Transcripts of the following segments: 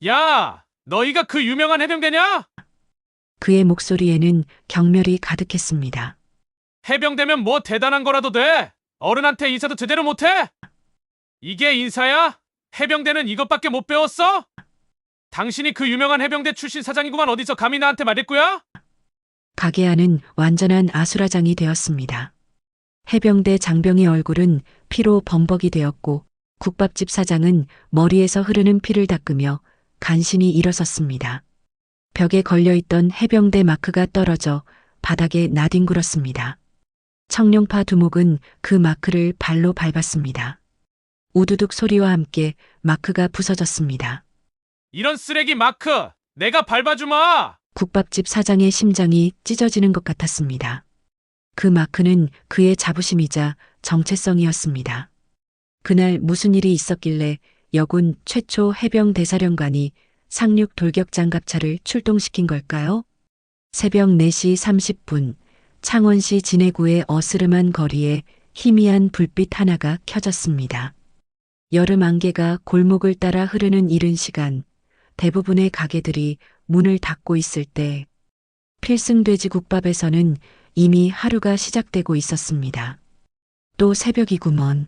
야, 너희가 그 유명한 해병대냐? 그의 목소리에는 경멸이 가득했습니다. 해병대면 뭐 대단한 거라도 돼. 어른한테 인사도 제대로 못해? 이게 인사야? 해병대는 이것밖에 못 배웠어? 당신이 그 유명한 해병대 출신 사장이구만. 어디서 감히 나한테 말했고요? 가게 안은 완전한 아수라장이 되었습니다. 해병대 장병의 얼굴은 피로 범벅이 되었고 국밥집 사장은 머리에서 흐르는 피를 닦으며 간신히 일어섰습니다. 벽에 걸려있던 해병대 마크가 떨어져 바닥에 나뒹굴었습니다. 청룡파 두목은 그 마크를 발로 밟았습니다. 우두둑 소리와 함께 마크가 부서졌습니다. 이런 쓰레기 마크, 내가 밟아주마. 국밥집 사장의 심장이 찢어지는 것 같았습니다. 그 마크는 그의 자부심이자 정체성이었습니다. 그날 무슨 일이 있었길래 여군 최초 해병 대사령관이 상륙 돌격 장갑차를 출동시킨 걸까요? 새벽 4시 30분 창원시 진해구의 어스름한 거리에 희미한 불빛 하나가 켜졌습니다. 여름 안개가 골목을 따라 흐르는 이른 시간, 대부분의 가게들이 문을 닫고 있을 때 필승돼지 국밥에서는 이미 하루가 시작되고 있었습니다. 또 새벽이구먼.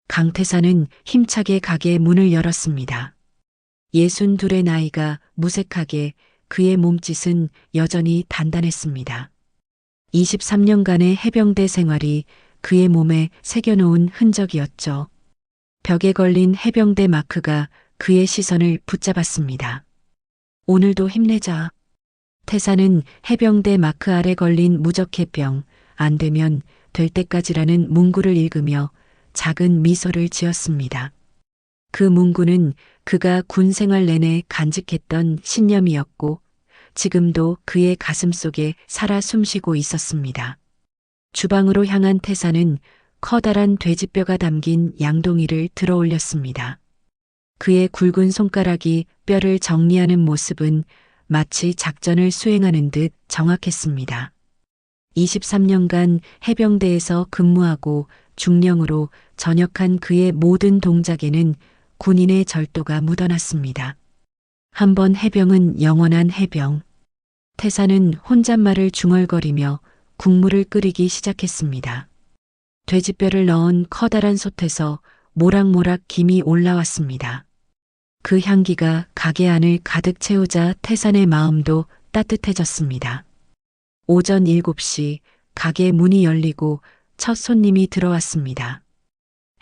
강태사는 힘차게 가게 문을 열었습니다. 62의 나이가 무색하게 그의 몸짓은 여전히 단단했습니다. 23년간의 해병대 생활이 그의 몸에 새겨놓은 흔적이었죠. 벽에 걸린 해병대 마크가 그의 시선을 붙잡았습니다. 오늘도 힘내자. 태사는 해병대 마크 아래 걸린 무적해병, 안 되면 될 때까지라는 문구를 읽으며 작은 미소를 지었습니다. 그 문구는 그가 군 생활 내내 간직했던 신념이었고 지금도 그의 가슴 속에 살아 숨쉬고 있었습니다. 주방으로 향한 태사는 커다란 돼지뼈가 담긴 양동이를 들어 올렸습니다. 그의 굵은 손가락이 뼈를 정리하는 모습은 마치 작전을 수행하는 듯 정확했습니다. 23년간 해병대에서 근무하고 중령으로 전역한 그의 모든 동작에는 군인의 절도가 묻어났습니다. 한 번 해병은 영원한 해병. 태사는 혼잣말을 중얼거리며 국물을 끓이기 시작했습니다. 돼지뼈를 넣은 커다란 솥에서 모락모락 김이 올라왔습니다. 그 향기가 가게 안을 가득 채우자 태산의 마음도 따뜻해졌습니다. 오전 7시 가게 문이 열리고 첫 손님이 들어왔습니다.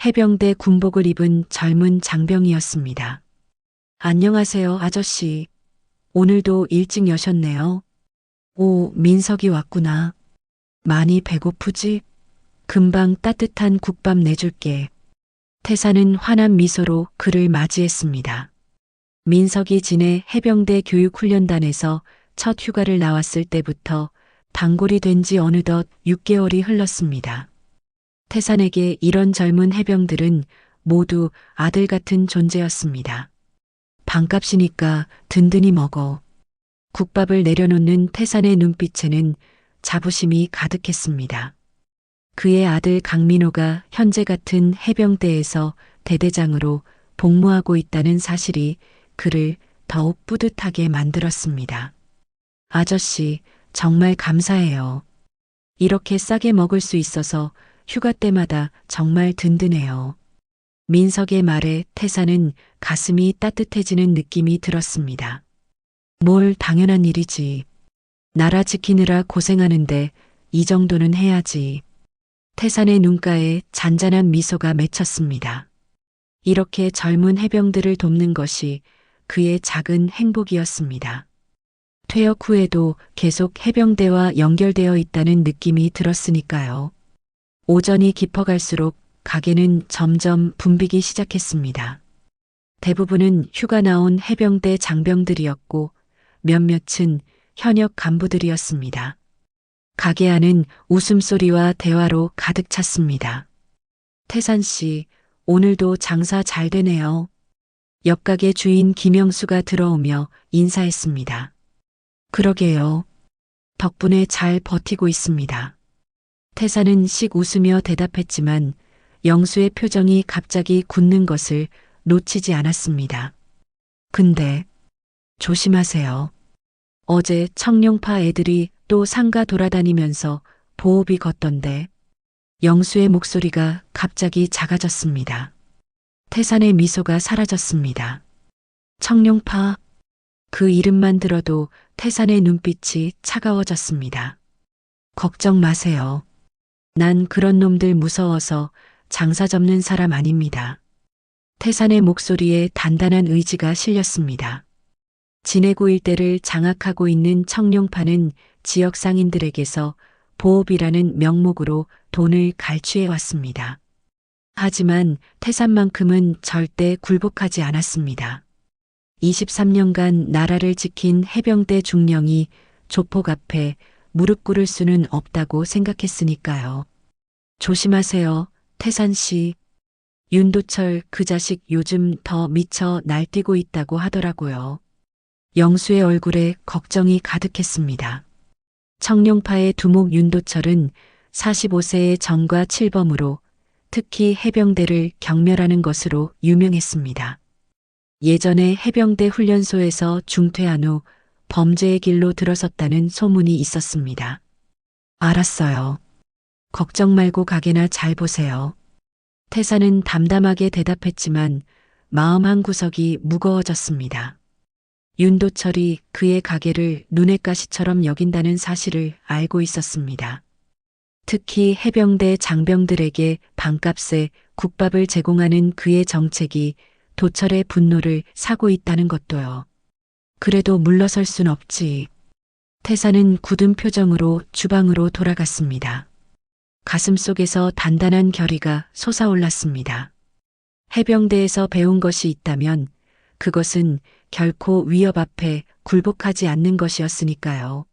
해병대 군복을 입은 젊은 장병이었습니다. 안녕하세요, 아저씨. 오늘도 일찍 여셨네요. 오, 민석이 왔구나. 많이 배고프지? 금방 따뜻한 국밥 내줄게. 태사는 환한 미소로 그를 맞이했습니다. 민석이 진해 해병대 교육훈련단에서 첫 휴가를 나왔을 때부터 단골이 된 지 어느덧 6개월이 흘렀습니다. 태산에게 이런 젊은 해병들은 모두 아들 같은 존재였습니다. 반값이니까 든든히 먹어. 국밥을 내려놓는 태산의 눈빛에는 자부심이 가득했습니다. 그의 아들 강민호가 현재 같은 해병대에서 대대장으로 복무하고 있다는 사실이 그를 더욱 뿌듯하게 만들었습니다. 아저씨, 정말 감사해요. 이렇게 싸게 먹을 수 있어서 휴가 때마다 정말 든든해요. 민석의 말에 태사는 가슴이 따뜻해지는 느낌이 들었습니다. 뭘 당연한 일이지. 나라 지키느라 고생하는데 이 정도는 해야지. 태산의 눈가에 잔잔한 미소가 맺혔습니다. 이렇게 젊은 해병들을 돕는 것이 그의 작은 행복이었습니다. 퇴역 후에도 계속 해병대와 연결되어 있다는 느낌이 들었으니까요. 오전이 깊어갈수록 가게는 점점 붐비기 시작했습니다. 대부분은 휴가 나온 해병대 장병들이었고 몇몇은 현역 간부들이었습니다. 가게 안은 웃음소리와 대화로 가득 찼습니다. 태산 씨, 오늘도 장사 잘 되네요. 옆가게 주인 김영수가 들어오며 인사했습니다. 그러게요. 덕분에 잘 버티고 있습니다. 태산은 씩 웃으며 대답했지만 영수의 표정이 갑자기 굳는 것을 놓치지 않았습니다. 근데 조심하세요. 어제 청룡파 애들이 또 상가 돌아다니면서 보호비 걷던데. 영수의 목소리가 갑자기 작아졌습니다. 태산의 미소가 사라졌습니다. 청룡파. 그 이름만 들어도 태산의 눈빛이 차가워졌습니다. 걱정 마세요. 난 그런 놈들 무서워서 장사 접는 사람 아닙니다. 태산의 목소리에 단단한 의지가 실렸습니다. 진해구 일대를 장악하고 있는 청룡파는 지역 상인들에게서 보호비라는 명목으로 돈을 갈취해 왔습니다. 하지만 태산만큼은 절대 굴복하지 않았습니다. 23년간 나라를 지킨 해병대 중령이 조폭 앞에 무릎 꿇을 수는 없다고 생각했으니까요. 조심하세요, 태산 씨. 윤도철 그 자식 요즘 더 미쳐 날뛰고 있다고 하더라고요. 영수의 얼굴에 걱정이 가득했습니다. 청룡파의 두목 윤도철은 45세의 정과 칠범으로 특히 해병대를 경멸하는 것으로 유명했습니다. 예전에 해병대 훈련소에서 중퇴한 후 범죄의 길로 들어섰다는 소문이 있었습니다. 알았어요. 걱정 말고 가게나 잘 보세요. 태산은 담담하게 대답했지만 마음 한구석이 무거워졌습니다. 윤도철이 그의 가게를 눈의 가시처럼 여긴다는 사실을 알고 있었습니다. 특히 해병대 장병들에게 반값에 국밥을 제공하는 그의 정책이 도철의 분노를 사고 있다는 것도요. 그래도 물러설 순 없지. 태산은 굳은 표정으로 주방으로 돌아갔습니다. 가슴속에서 단단한 결의가 솟아올랐습니다. 해병대에서 배운 것이 있다면 그것은 결코 위협 앞에 굴복하지 않는 것이었으니까요.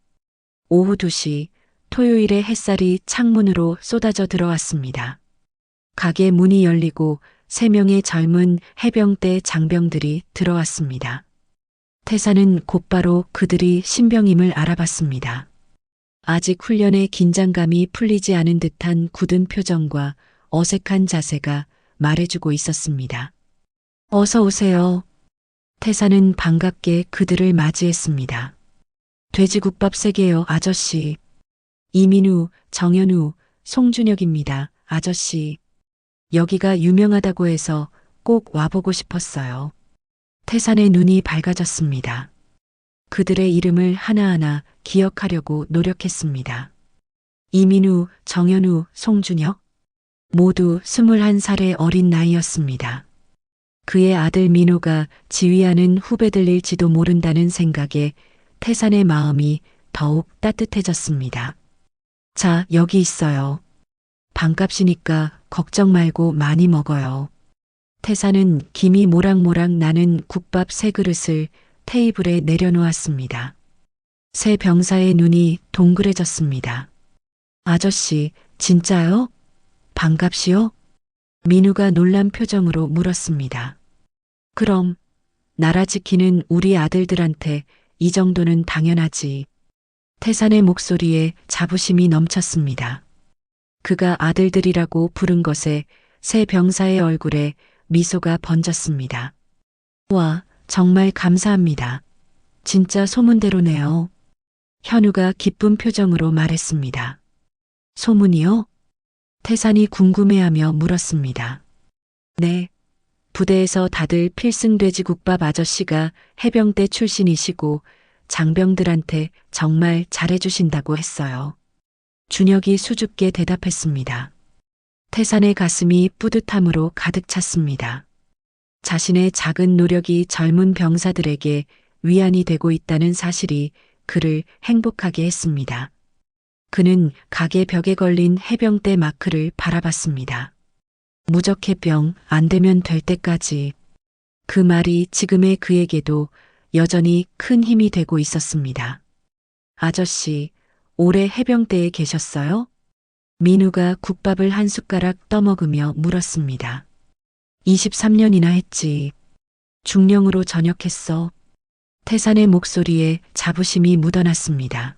오후 2시 토요일의 햇살이 창문으로 쏟아져 들어왔습니다. 가게 문이 열리고 3명의 젊은 해병대 장병들이 들어왔습니다. 태산은 곧바로 그들이 신병임을 알아봤습니다. 아직 훈련의 긴장감이 풀리지 않은 듯한 굳은 표정과 어색한 자세가 말해주고 있었습니다. 어서 오세요. 태산은 반갑게 그들을 맞이했습니다. 돼지국밥 3개요, 아저씨. 이민우, 정현우, 송준혁입니다, 아저씨. 여기가 유명하다고 해서 꼭 와보고 싶었어요. 태산의 눈이 밝아졌습니다. 그들의 이름을 하나하나 기억하려고 노력했습니다. 이민우, 정현우, 송준혁. 모두 21살의 어린 나이였습니다. 그의 아들 민호가 지휘하는 후배들일지도 모른다는 생각에 태산의 마음이 더욱 따뜻해졌습니다. 자, 여기 있어요. 반값이니까 걱정 말고 많이 먹어요. 태산은 김이 모락모락 나는 국밥 3그릇을 테이블에 내려놓았습니다. 새 병사의 눈이 동그래졌습니다. 아저씨, 진짜요? 반값이요? 민우가 놀란 표정으로 물었습니다. 그럼 나라 지키는 우리 아들들한테 이 정도는 당연하지. 태산의 목소리에 자부심이 넘쳤습니다. 그가 아들들이라고 부른 것에 새 병사의 얼굴에 미소가 번졌습니다. 와, 정말 감사합니다. 진짜 소문대로네요. 현우가 기쁜 표정으로 말했습니다. 소문이요? 태산이 궁금해하며 물었습니다. 네. 부대에서 다들 필승 돼지국밥 아저씨가 해병대 출신이시고 장병들한테 정말 잘해주신다고 했어요. 준혁이 수줍게 대답했습니다. 태산의 가슴이 뿌듯함으로 가득 찼습니다. 자신의 작은 노력이 젊은 병사들에게 위안이 되고 있다는 사실이 그를 행복하게 했습니다. 그는 가게 벽에 걸린 해병대 마크를 바라봤습니다. 무적해병 안 되면 될 때까지. 그 말이 지금의 그에게도 여전히 큰 힘이 되고 있었습니다. 아저씨, 올해 해병대에 계셨어요? 민우가 국밥을 한 숟가락 떠먹으며 물었습니다. 23년이나 했지. 중령으로 전역했어. 태산의 목소리에 자부심이 묻어났습니다.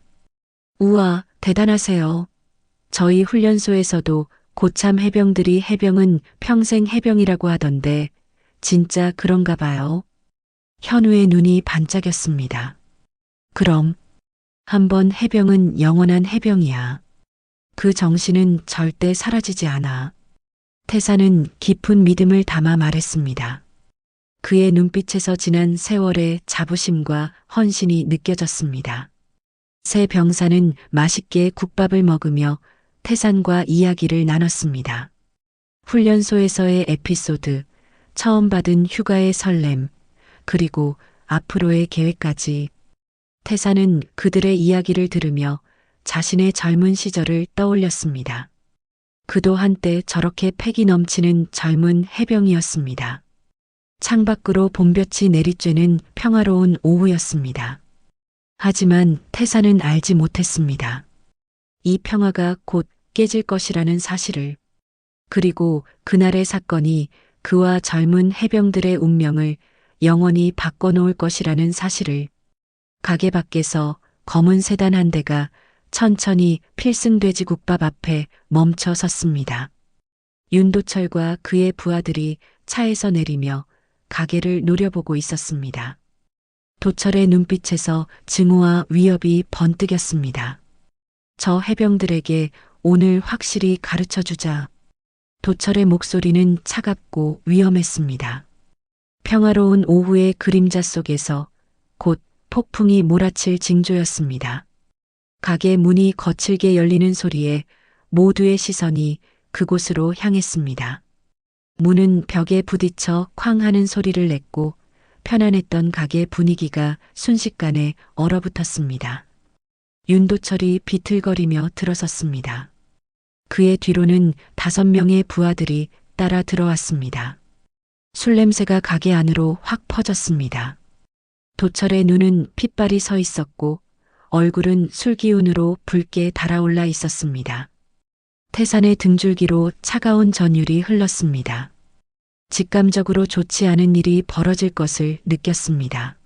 우와, 대단하세요. 저희 훈련소에서도 고참 해병들이 해병은 평생 해병이라고 하던데 진짜 그런가 봐요. 현우의 눈이 반짝였습니다. 그럼 한번 해병은 영원한 해병이야. 그 정신은 절대 사라지지 않아. 태사는 깊은 믿음을 담아 말했습니다. 그의 눈빛에서 지난 세월의 자부심과 헌신이 느껴졌습니다. 새 병사는 맛있게 국밥을 먹으며 태산과 이야기를 나눴습니다. 훈련소에서의 에피소드, 처음 받은 휴가의 설렘, 그리고 앞으로의 계획까지. 태산은 그들의 이야기를 들으며 자신의 젊은 시절을 떠올렸습니다. 그도 한때 저렇게 패기 넘치는 젊은 해병이었습니다. 창밖으로 봄볕이 내리쬐는 평화로운 오후였습니다. 하지만 태사는 알지 못했습니다. 이 평화가 곧 깨질 것이라는 사실을. 그리고 그날의 사건이 그와 젊은 해병들의 운명을 영원히 바꿔놓을 것이라는 사실을. 가게 밖에서 검은 세단 한 대가 천천히 필승돼지국밥 앞에 멈춰 섰습니다. 윤도철과 그의 부하들이 차에서 내리며 가게를 노려보고 있었습니다. 도철의 눈빛에서 증오와 위협이 번뜩였습니다. 저 해병들에게 오늘 확실히 가르쳐주자. 도철의 목소리는 차갑고 위험했습니다. 평화로운 오후의 그림자 속에서 곧 폭풍이 몰아칠 징조였습니다. 가게 문이 거칠게 열리는 소리에 모두의 시선이 그곳으로 향했습니다. 문은 벽에 부딪혀 쾅 하는 소리를 냈고 편안했던 가게 분위기가 순식간에 얼어붙었습니다. 윤도철이 비틀거리며 들어섰습니다. 그의 뒤로는 5명의 부하들이 따라 들어왔습니다. 술 냄새가 가게 안으로 확 퍼졌습니다. 도철의 눈은 핏발이 서 있었고 얼굴은 술 기운으로 붉게 달아올라 있었습니다. 태산의 등줄기로 차가운 전율이 흘렀습니다. 직감적으로 좋지 않은 일이 벌어질 것을 느꼈습니다.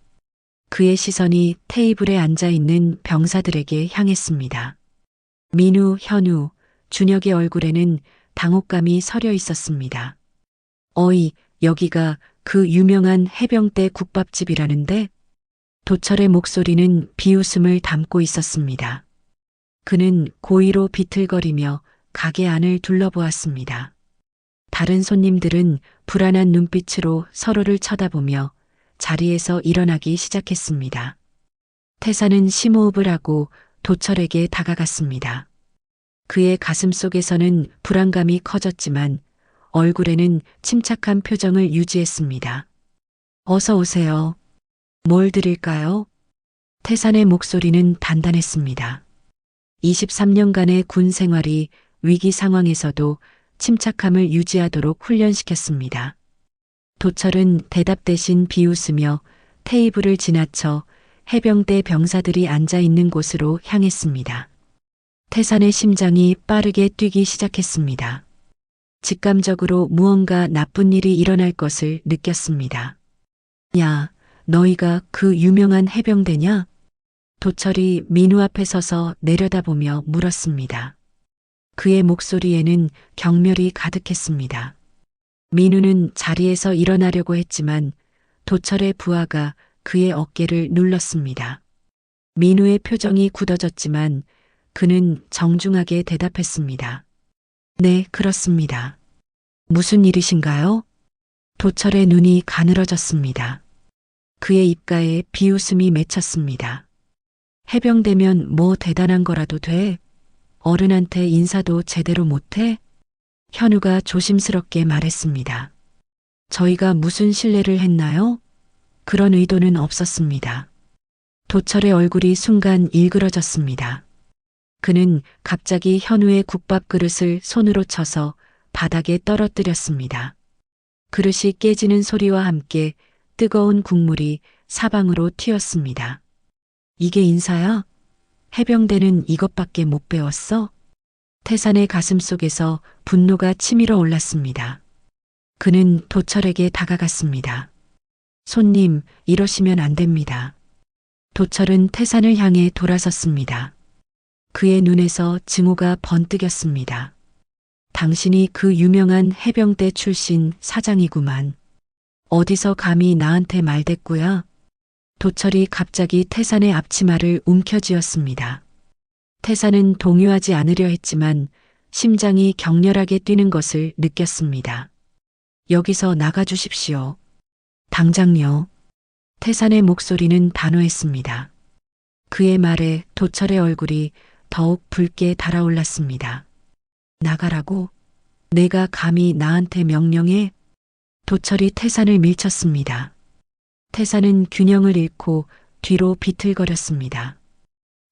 그의 시선이 테이블에 앉아 있는 병사들에게 향했습니다. 민우, 현우, 준혁의 얼굴에는 당혹감이 서려 있었습니다. 어이, 여기가 그 유명한 해병대 국밥집이라는데? 도철의 목소리는 비웃음을 담고 있었습니다. 그는 고의로 비틀거리며 가게 안을 둘러보았습니다. 다른 손님들은 불안한 눈빛으로 서로를 쳐다보며 자리에서 일어나기 시작했습니다. 태사는 심호흡을 하고 도철에게 다가갔습니다. 그의 가슴 속에서는 불안감이 커졌지만 얼굴에는 침착한 표정을 유지했습니다. 어서 오세요. 뭘 드릴까요? 태산의 목소리는 단단했습니다. 23년간의 군 생활이 위기 상황에서도 침착함을 유지하도록 훈련시켰습니다. 도철은 대답 대신 비웃으며 테이블을 지나쳐 해병대 병사들이 앉아 있는 곳으로 향했습니다. 태산의 심장이 빠르게 뛰기 시작했습니다. 직감적으로 무언가 나쁜 일이 일어날 것을 느꼈습니다. 야, 너희가 그 유명한 해병대냐? 도철이 민우 앞에 서서 내려다보며 물었습니다. 그의 목소리에는 경멸이 가득했습니다. 민우는 자리에서 일어나려고 했지만 도철의 부하가 그의 어깨를 눌렀습니다. 민우의 표정이 굳어졌지만 그는 정중하게 대답했습니다. 네, 그렇습니다. 무슨 일이신가요? 도철의 눈이 가늘어졌습니다. 그의 입가에 비웃음이 맺혔습니다. 해병대면 뭐 대단한 거라도 돼? 어른한테 인사도 제대로 못해? 현우가 조심스럽게 말했습니다. 저희가 무슨 실례를 했나요? 그런 의도는 없었습니다. 도철의 얼굴이 순간 일그러졌습니다. 그는 갑자기 현우의 국밥 그릇을 손으로 쳐서 바닥에 떨어뜨렸습니다. 그릇이 깨지는 소리와 함께 뜨거운 국물이 사방으로 튀었습니다. 이게 인사야? 해병대는 이것밖에 못 배웠어? 태산의 가슴 속에서 분노가 치밀어 올랐습니다. 그는 도철에게 다가갔습니다. 손님, 이러시면 안 됩니다. 도철은 태산을 향해 돌아섰습니다. 그의 눈에서 증오가 번뜩였습니다. 당신이 그 유명한 해병대 출신 사장이구만. 어디서 감히 나한테 말대꾸야? 도철이 갑자기 태산의 앞치마를 움켜쥐었습니다. 태산은 동요하지 않으려 했지만 심장이 격렬하게 뛰는 것을 느꼈습니다. 여기서 나가주십시오. 당장요. 태산의 목소리는 단호했습니다. 그의 말에 도철의 얼굴이 더욱 붉게 달아올랐습니다. 나가라고? 내가 감히 나한테 명령해? 도철이 태산을 밀쳤습니다. 태산은 균형을 잃고 뒤로 비틀거렸습니다.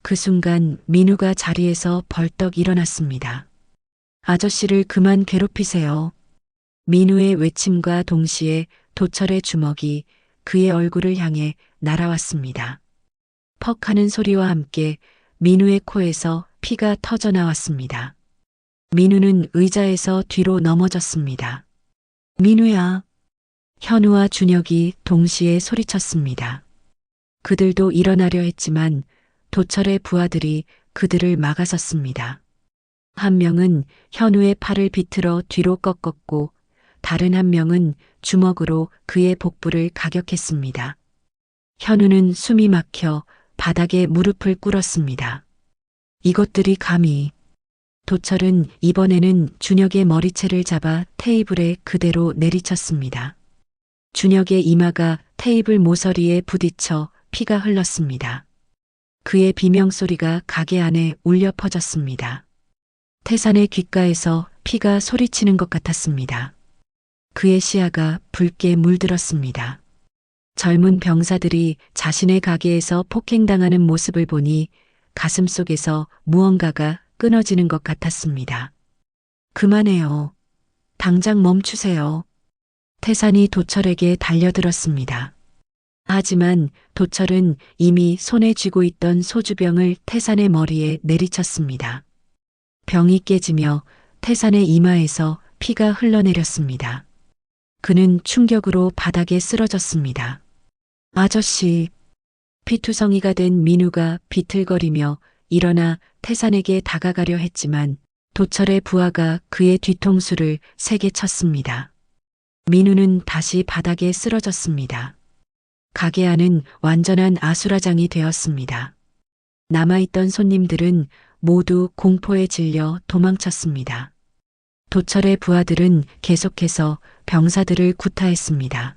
그 순간 민우가 자리에서 벌떡 일어났습니다. 아저씨를 그만 괴롭히세요. 민우의 외침과 동시에 도철의 주먹이 그의 얼굴을 향해 날아왔습니다. 퍽 하는 소리와 함께 민우의 코에서 피가 터져 나왔습니다. 민우는 의자에서 뒤로 넘어졌습니다. 민우야. 현우와 준혁이 동시에 소리쳤습니다. 그들도 일어나려 했지만 도철의 부하들이 그들을 막아섰습니다. 한 명은 현우의 팔을 비틀어 뒤로 꺾었고 다른 한 명은 주먹으로 그의 복부를 가격했습니다. 현우는 숨이 막혀 바닥에 무릎을 꿇었습니다. 이것들이 감히. 도철은 이번에는 준혁의 머리채를 잡아 테이블에 그대로 내리쳤습니다. 준혁의 이마가 테이블 모서리에 부딪혀 피가 흘렀습니다. 그의 비명소리가 가게 안에 울려 퍼졌습니다. 태산의 귓가에서 피가 소리치는 것 같았습니다. 그의 시야가 붉게 물들었습니다. 젊은 병사들이 자신의 가게에서 폭행당하는 모습을 보니 가슴 속에서 무언가가 끊어지는 것 같았습니다. 그만해요. 당장 멈추세요. 태산이 도철에게 달려들었습니다. 하지만 도철은 이미 손에 쥐고 있던 소주병을 태산의 머리에 내리쳤습니다. 병이 깨지며 태산의 이마에서 피가 흘러내렸습니다. 그는 충격으로 바닥에 쓰러졌습니다. 아저씨. 피투성이가 된 민우가 비틀거리며 일어나 태산에게 다가가려 했지만 도철의 부하가 그의 뒤통수를 세게 쳤습니다. 민우는 다시 바닥에 쓰러졌습니다. 가게 안은 완전한 아수라장이 되었습니다. 남아있던 손님들은 모두 공포에 질려 도망쳤습니다. 도철의 부하들은 계속해서 병사들을 구타했습니다.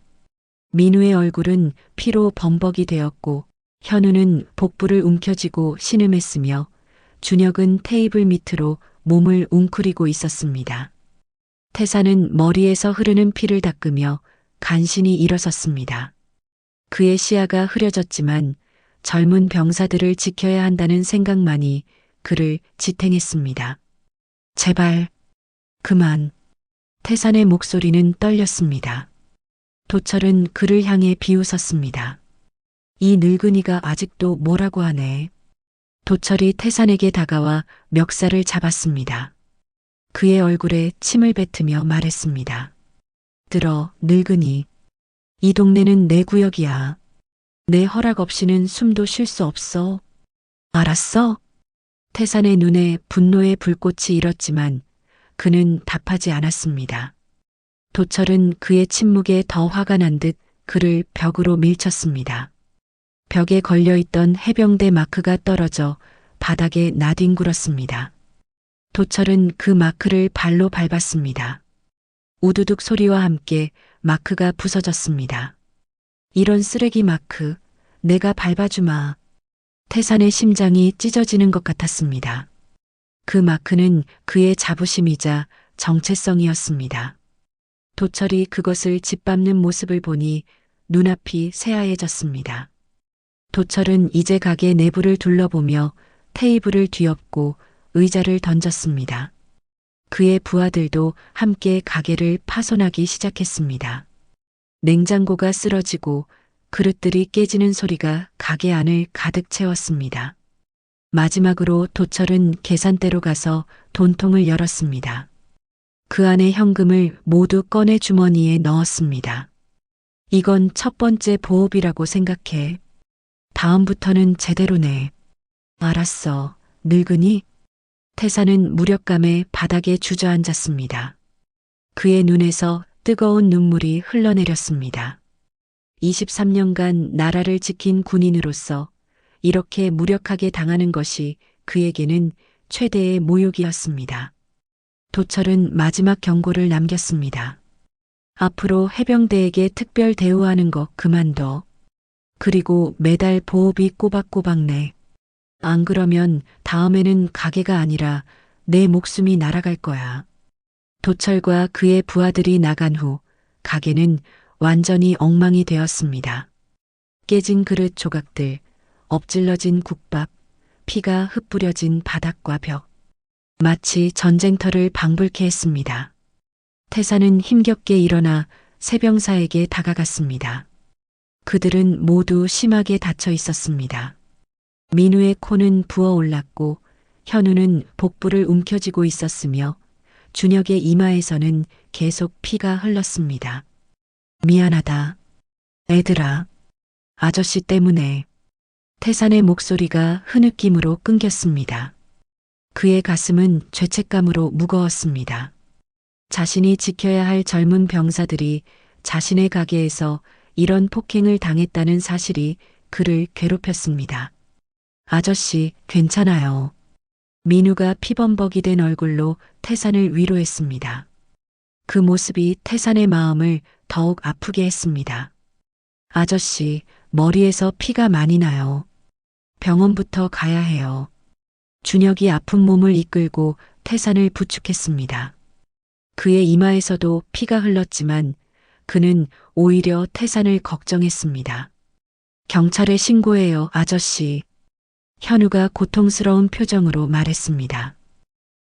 민우의 얼굴은 피로 범벅이 되었고 현우는 복부를 움켜쥐고 신음했으며 준혁은 테이블 밑으로 몸을 웅크리고 있었습니다. 태산은 머리에서 흐르는 피를 닦으며 간신히 일어섰습니다. 그의 시야가 흐려졌지만 젊은 병사들을 지켜야 한다는 생각만이 그를 지탱했습니다. 제발, 그만. 태산의 목소리는 떨렸습니다. 도철은 그를 향해 비웃었습니다. 이 늙은이가 아직도 뭐라고 하네. 도철이 태산에게 다가와 멱살을 잡았습니다. 그의 얼굴에 침을 뱉으며 말했습니다. 들어, 늙은이. 이 동네는 내 구역이야. 내 허락 없이는 숨도 쉴 수 없어. 알았어? 태산의 눈에 분노의 불꽃이 일었지만 그는 답하지 않았습니다. 도철은 그의 침묵에 더 화가 난 듯 그를 벽으로 밀쳤습니다. 벽에 걸려있던 해병대 마크가 떨어져 바닥에 나뒹굴었습니다. 도철은 그 마크를 발로 밟았습니다. 우두둑 소리와 함께 마크가 부서졌습니다. 이런 쓰레기 마크, 내가 밟아주마. 태산의 심장이 찢어지는 것 같았습니다. 그 마크는 그의 자부심이자 정체성이었습니다. 도철이 그것을 짓밟는 모습을 보니 눈앞이 새하얘졌습니다. 도철은 이제 가게 내부를 둘러보며 테이블을 뒤엎고 의자를 던졌습니다. 그의 부하들도 함께 가게를 파손하기 시작했습니다. 냉장고가 쓰러지고 그릇들이 깨지는 소리가 가게 안을 가득 채웠습니다. 마지막으로 도철은 계산대로 가서 돈통을 열었습니다. 그 안에 현금을 모두 꺼내 주머니에 넣었습니다. 이건 첫 번째 보업이라고 생각해. 다음부터는 제대로 내. 알았어, 늙은이. 태산은 무력감에 바닥에 주저앉았습니다. 그의 눈에서 뜨거운 눈물이 흘러내렸습니다. 23년간 나라를 지킨 군인으로서 이렇게 무력하게 당하는 것이 그에게는 최대의 모욕이었습니다. 도철은 마지막 경고를 남겼습니다. 앞으로 해병대에게 특별 대우하는 거 그만둬. 그리고 매달 보호비 꼬박꼬박 내. 안 그러면 다음에는 가게가 아니라 내 목숨이 날아갈 거야. 도철과 그의 부하들이 나간 후 가게는 완전히 엉망이 되었습니다. 깨진 그릇 조각들, 엎질러진 국밥, 피가 흩뿌려진 바닥과 벽. 마치 전쟁터를 방불케 했습니다. 태사는 힘겹게 일어나 세병사에게 다가갔습니다. 그들은 모두 심하게 다쳐 있었습니다. 민우의 코는 부어올랐고 현우는 복부를 움켜쥐고 있었으며 준혁의 이마에서는 계속 피가 흘렀습니다. 미안하다. 애들아. 아저씨 때문에. 태산의 목소리가 흐느낌으로 끊겼습니다. 그의 가슴은 죄책감으로 무거웠습니다. 자신이 지켜야 할 젊은 병사들이 자신의 가게에서 이런 폭행을 당했다는 사실이 그를 괴롭혔습니다. 아저씨, 괜찮아요. 민우가 피범벅이 된 얼굴로 태산을 위로했습니다. 그 모습이 태산의 마음을 더욱 아프게 했습니다. 아저씨, 머리에서 피가 많이 나요. 병원부터 가야 해요. 준혁이 아픈 몸을 이끌고 태산을 부축했습니다. 그의 이마에서도 피가 흘렀지만 그는 오히려 태산을 걱정했습니다. 경찰에 신고해요, 아저씨. 현우가 고통스러운 표정으로 말했습니다.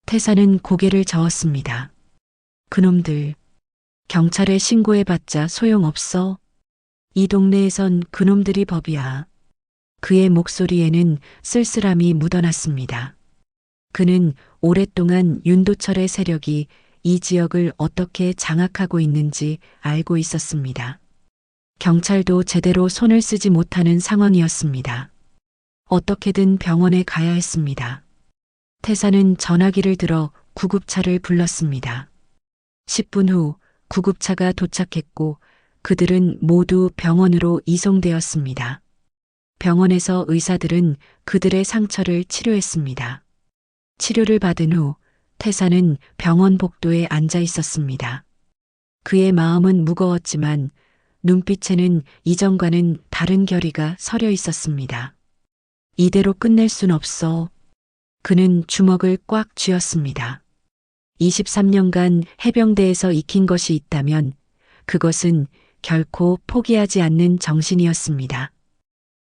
태산은 고개를 저었습니다. 그놈들, 경찰에 신고해봤자 소용없어. 이 동네에선 그놈들이 법이야. 그의 목소리에는 쓸쓸함이 묻어났습니다. 그는 오랫동안 윤도철의 세력이 이 지역을 어떻게 장악하고 있는지 알고 있었습니다. 경찰도 제대로 손을 쓰지 못하는 상황이었습니다. 어떻게든 병원에 가야 했습니다. 태사는 전화기를 들어 구급차를 불렀습니다. 10분 후 구급차가 도착했고 그들은 모두 병원으로 이송되었습니다. 병원에서 의사들은 그들의 상처를 치료했습니다. 치료를 받은 후 태사는 병원 복도에 앉아 있었습니다. 그의 마음은 무거웠지만 눈빛에는 이전과는 다른 결의가 서려 있었습니다. 이대로 끝낼 순 없어. 그는 주먹을 꽉 쥐었습니다. 23년간 해병대에서 익힌 것이 있다면 그것은 결코 포기하지 않는 정신이었습니다.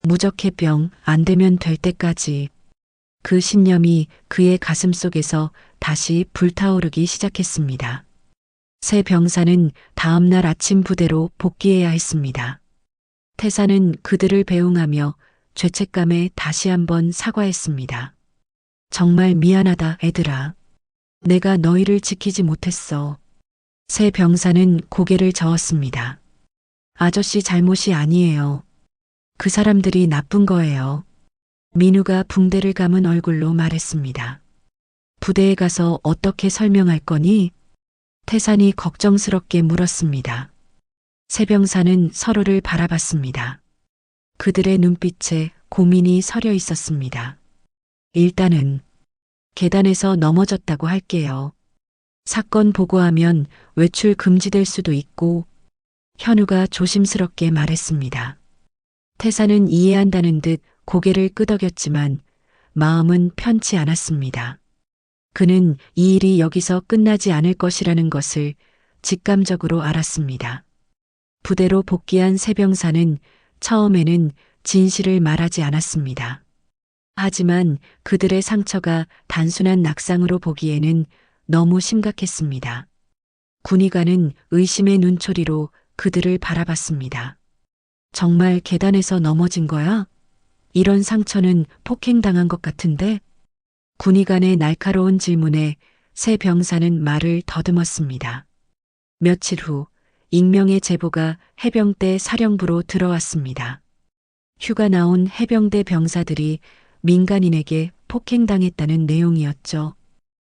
무적해병 안 되면 될 때까지. 그 신념이 그의 가슴 속에서 다시 불타오르기 시작했습니다. 새 병사는 다음날 아침 부대로 복귀해야 했습니다. 태사는 그들을 배웅하며 죄책감에 다시 한번 사과했습니다. 정말 미안하다, 애들아. 내가 너희를 지키지 못했어. 새 병사는 고개를 저었습니다. 아저씨 잘못이 아니에요. 그 사람들이 나쁜 거예요. 민우가 붕대를 감은 얼굴로 말했습니다. 부대에 가서 어떻게 설명할 거니? 태산이 걱정스럽게 물었습니다. 새 병사는 서로를 바라봤습니다. 그들의 눈빛에 고민이 서려 있었습니다. 일단은 계단에서 넘어졌다고 할게요. 사건 보고하면 외출 금지될 수도 있고. 현우가 조심스럽게 말했습니다. 태사는 이해한다는 듯 고개를 끄덕였지만 마음은 편치 않았습니다. 그는 이 일이 여기서 끝나지 않을 것이라는 것을 직감적으로 알았습니다. 부대로 복귀한 새 병사는 처음에는 진실을 말하지 않았습니다. 하지만 그들의 상처가 단순한 낙상으로 보기에는 너무 심각했습니다. 군의관은 의심의 눈초리로 그들을 바라봤습니다. 정말 계단에서 넘어진 거야? 이런 상처는 폭행당한 것 같은데? 군의관의 날카로운 질문에 새 병사는 말을 더듬었습니다. 며칠 후 익명의 제보가 해병대 사령부로 들어왔습니다. 휴가 나온 해병대 병사들이 민간인에게 폭행당했다는 내용이었죠.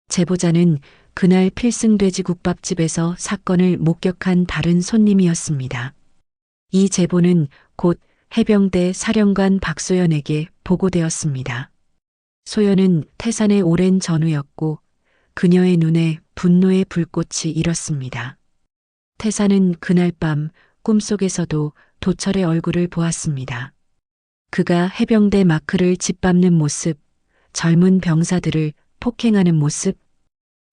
제보자는 그날 필승돼지 국밥집에서 사건을 목격한 다른 손님이었습니다. 이 제보는 곧 해병대 사령관 박소연에게 보고되었습니다. 소연은 태산의 오랜 전우였고 그녀의 눈에 분노의 불꽃이 일었습니다. 태산은 그날 밤 꿈속에서도 도철의 얼굴을 보았습니다. 그가 해병대 마크를 짓밟는 모습, 젊은 병사들을 폭행하는 모습,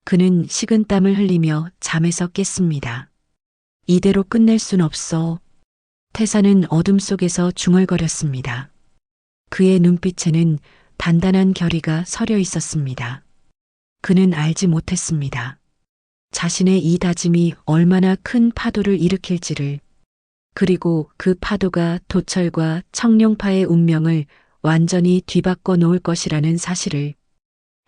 그는 식은땀을 흘리며 잠에서 깼습니다. 이대로 끝낼 순 없어. 태산은 어둠 속에서 중얼거렸습니다. 그의 눈빛에는 단단한 결의가 서려 있었습니다. 그는 알지 못했습니다. 자신의 이 다짐이 얼마나 큰 파도를 일으킬지를, 그리고 그 파도가 도철과 청룡파의 운명을 완전히 뒤바꿔 놓을 것이라는 사실을.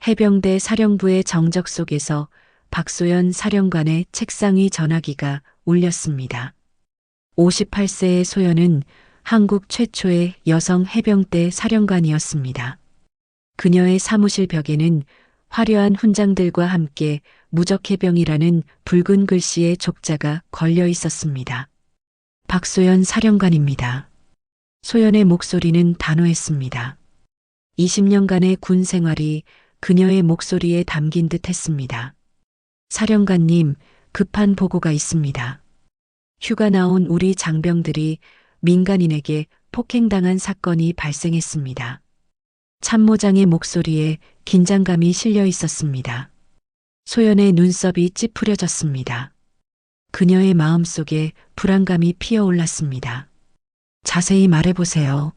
해병대 사령부의 정적 속에서 박소연 사령관의 책상 위 전화기가 울렸습니다. 58세의 소연은 한국 최초의 여성 해병대 사령관이었습니다. 그녀의 사무실 벽에는 화려한 훈장들과 함께 무적해병이라는 붉은 글씨의 족자가 걸려 있었습니다. 박소연 사령관입니다. 소연의 목소리는 단호했습니다. 20년간의 군 생활이 그녀의 목소리에 담긴 듯 했습니다. 사령관님, 급한 보고가 있습니다. 휴가 나온 우리 장병들이 민간인에게 폭행당한 사건이 발생했습니다. 참모장의 목소리에 긴장감이 실려 있었습니다. 소연의 눈썹이 찌푸려졌습니다. 그녀의 마음속에 불안감이 피어올랐습니다. 자세히 말해보세요.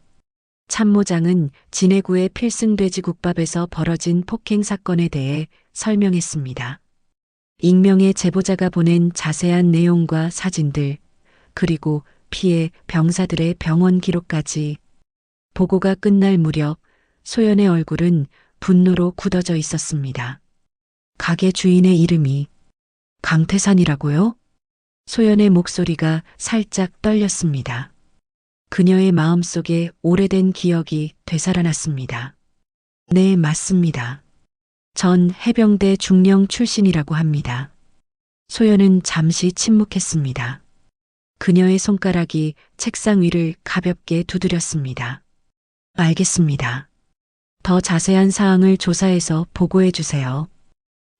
참모장은 진해구의 필승돼지 국밥에서 벌어진 폭행 사건에 대해 설명했습니다. 익명의 제보자가 보낸 자세한 내용과 사진들, 그리고 피해 병사들의 병원 기록까지. 보고가 끝날 무렵 소연의 얼굴은 분노로 굳어져 있었습니다. 가게 주인의 이름이 강태산이라고요? 소연의 목소리가 살짝 떨렸습니다. 그녀의 마음속에 오래된 기억이 되살아났습니다. 네, 맞습니다. 전 해병대 중령 출신이라고 합니다. 소연은 잠시 침묵했습니다. 그녀의 손가락이 책상 위를 가볍게 두드렸습니다. 알겠습니다. 더 자세한 사항을 조사해서 보고해 주세요.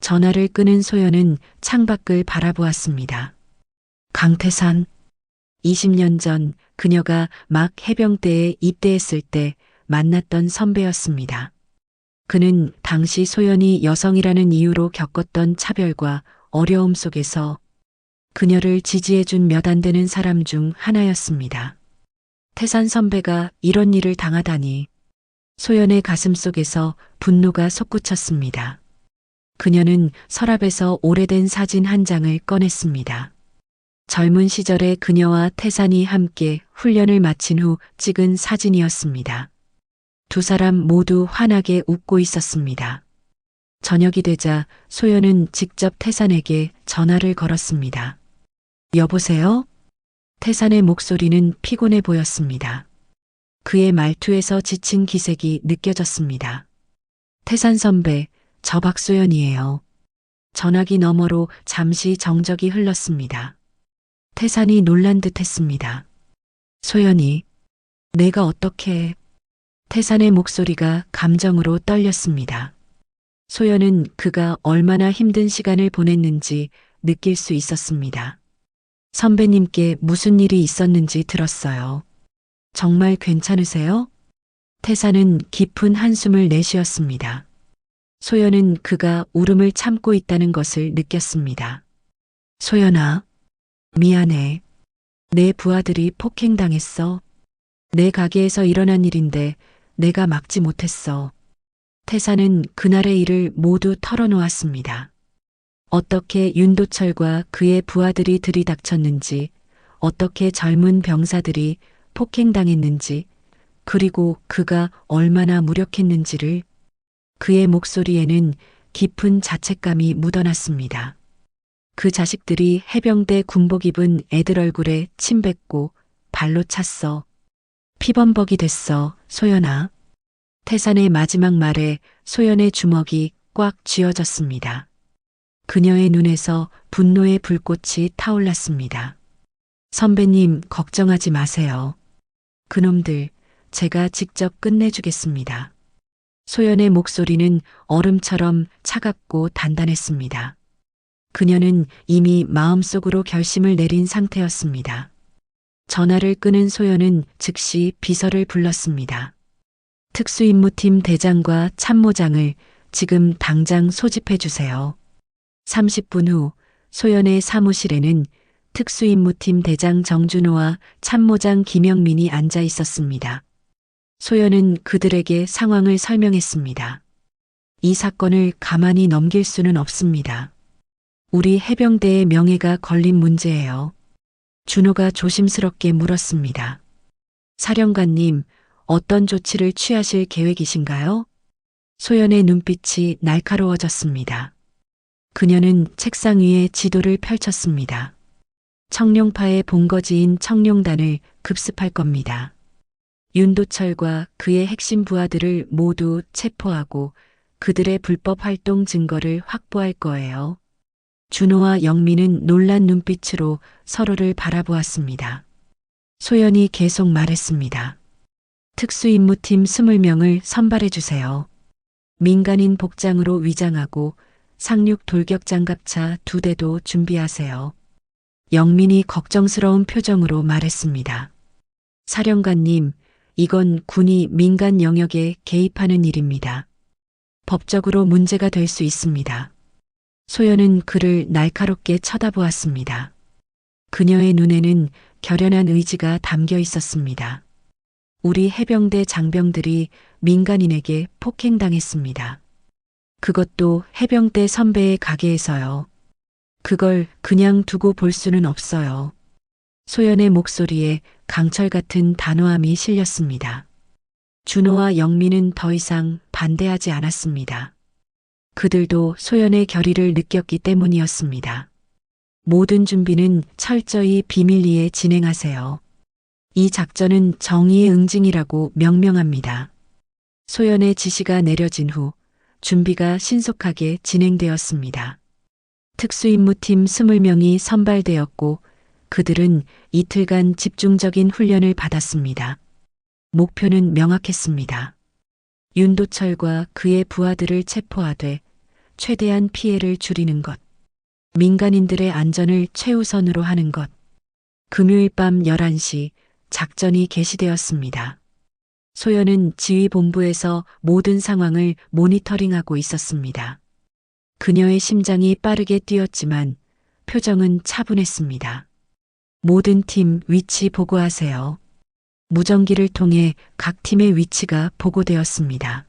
전화를 끊은 소연은 창밖을 바라보았습니다. 강태산. 20년 전 그녀가 막 해병대에 입대했을 때 만났던 선배였습니다. 그는 당시 소연이 여성이라는 이유로 겪었던 차별과 어려움 속에서 그녀를 지지해준 몇 안 되는 사람 중 하나였습니다. 태산 선배가 이런 일을 당하다니. 소연의 가슴 속에서 분노가 솟구쳤습니다. 그녀는 서랍에서 오래된 사진 한 장을 꺼냈습니다. 젊은 시절에 그녀와 태산이 함께 훈련을 마친 후 찍은 사진이었습니다. 두 사람 모두 환하게 웃고 있었습니다. 저녁이 되자 소연은 직접 태산에게 전화를 걸었습니다. 여보세요? 태산의 목소리는 피곤해 보였습니다. 그의 말투에서 지친 기색이 느껴졌습니다. 태산 선배, 저 박소연이에요. 전화기 너머로 잠시 정적이 흘렀습니다. 태산이 놀란 듯 했습니다. 소연이, 내가 어떻게... 태산의 목소리가 감정으로 떨렸습니다. 소연은 그가 얼마나 힘든 시간을 보냈는지 느낄 수 있었습니다. 선배님께 무슨 일이 있었는지 들었어요. 정말 괜찮으세요? 태산은 깊은 한숨을 내쉬었습니다. 소연은 그가 울음을 참고 있다는 것을 느꼈습니다. 소연아, 미안해. 내 부하들이 폭행당했어. 내 가게에서 일어난 일인데 내가 막지 못했어. 태산은 그날의 일을 모두 털어놓았습니다. 어떻게 윤도철과 그의 부하들이 들이닥쳤는지, 어떻게 젊은 병사들이 폭행당했는지, 그리고 그가 얼마나 무력했는지를. 그의 목소리에는 깊은 자책감이 묻어났습니다. 그 자식들이 해병대 군복 입은 애들 얼굴에 침 뱉고 발로 찼어. 피범벅이 됐어, 소연아. 태산의 마지막 말에 소연의 주먹이 꽉 쥐어졌습니다. 그녀의 눈에서 분노의 불꽃이 타올랐습니다. 선배님, 걱정하지 마세요. 그놈들, 제가 직접 끝내주겠습니다. 소연의 목소리는 얼음처럼 차갑고 단단했습니다. 그녀는 이미 마음속으로 결심을 내린 상태였습니다. 전화를 끊은 소연은 즉시 비서를 불렀습니다. 특수임무팀 대장과 참모장을 지금 당장 소집해 주세요. 30분 후 소연의 사무실에는 특수임무팀 대장 정준호와 참모장 김영민이 앉아 있었습니다. 소연은 그들에게 상황을 설명했습니다. 이 사건을 가만히 넘길 수는 없습니다. 우리 해병대의 명예가 걸린 문제예요. 준호가 조심스럽게 물었습니다. 사령관님, 어떤 조치를 취하실 계획이신가요? 소연의 눈빛이 날카로워졌습니다. 그녀는 책상 위에 지도를 펼쳤습니다. 청룡파의 본거지인 청룡단을 급습할 겁니다. 윤도철과 그의 핵심 부하들을 모두 체포하고 그들의 불법 활동 증거를 확보할 거예요. 준호와 영민은 놀란 눈빛으로 서로를 바라보았습니다. 소연이 계속 말했습니다. 특수임무팀 20명을 선발해 주세요. 민간인 복장으로 위장하고 상륙 돌격장갑차 2대도 준비하세요. 영민이 걱정스러운 표정으로 말했습니다. 사령관님, 이건 군이 민간 영역에 개입하는 일입니다. 법적으로 문제가 될 수 있습니다. 소연은 그를 날카롭게 쳐다보았습니다. 그녀의 눈에는 결연한 의지가 담겨 있었습니다. 우리 해병대 장병들이 민간인에게 폭행당했습니다. 그것도 해병대 선배의 가게에서요. 그걸 그냥 두고 볼 수는 없어요. 소연의 목소리에 강철 같은 단호함이 실렸습니다. 준호와 영민은 더 이상 반대하지 않았습니다. 그들도 소연의 결의를 느꼈기 때문이었습니다. 모든 준비는 철저히 비밀리에 진행하세요. 이 작전은 정의의 응징이라고 명명합니다. 소연의 지시가 내려진 후 준비가 신속하게 진행되었습니다. 특수임무팀 20명이 선발되었고 그들은 이틀간 집중적인 훈련을 받았습니다. 목표는 명확했습니다. 윤도철과 그의 부하들을 체포하되 최대한 피해를 줄이는 것. 민간인들의 안전을 최우선으로 하는 것. 금요일 밤 11시 작전이 개시되었습니다. 소연은 지휘본부에서 모든 상황을 모니터링하고 있었습니다. 그녀의 심장이 빠르게 뛰었지만 표정은 차분했습니다. 모든 팀 위치 보고하세요. 무전기를 통해 각 팀의 위치가 보고되었습니다.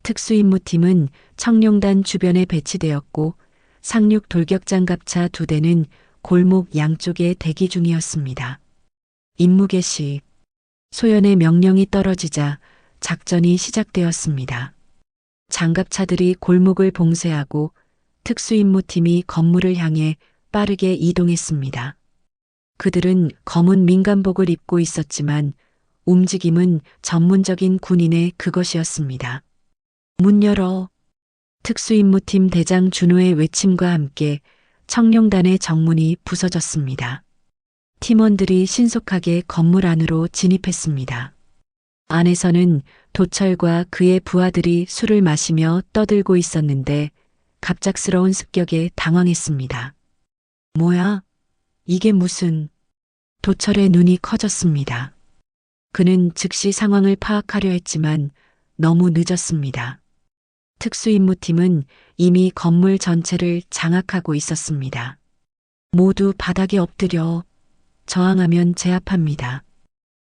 특수임무팀은 청룡단 주변에 배치되었고 상륙 돌격장갑차 2대는 골목 양쪽에 대기 중이었습니다. 임무 개시. 소연의 명령이 떨어지자 작전이 시작되었습니다. 장갑차들이 골목을 봉쇄하고 특수임무팀이 건물을 향해 빠르게 이동했습니다. 그들은 검은 민간복을 입고 있었지만 움직임은 전문적인 군인의 그것이었습니다. 문 열어. 특수임무팀 대장 준호의 외침과 함께 청룡단의 정문이 부서졌습니다. 팀원들이 신속하게 건물 안으로 진입했습니다. 안에서는 도철과 그의 부하들이 술을 마시며 떠들고 있었는데 갑작스러운 습격에 당황했습니다. 뭐야? 이게 무슨... 도철의 눈이 커졌습니다. 그는 즉시 상황을 파악하려 했지만 너무 늦었습니다. 특수임무팀은 이미 건물 전체를 장악하고 있었습니다. 모두 바닥에 엎드려 저항하면 제압합니다.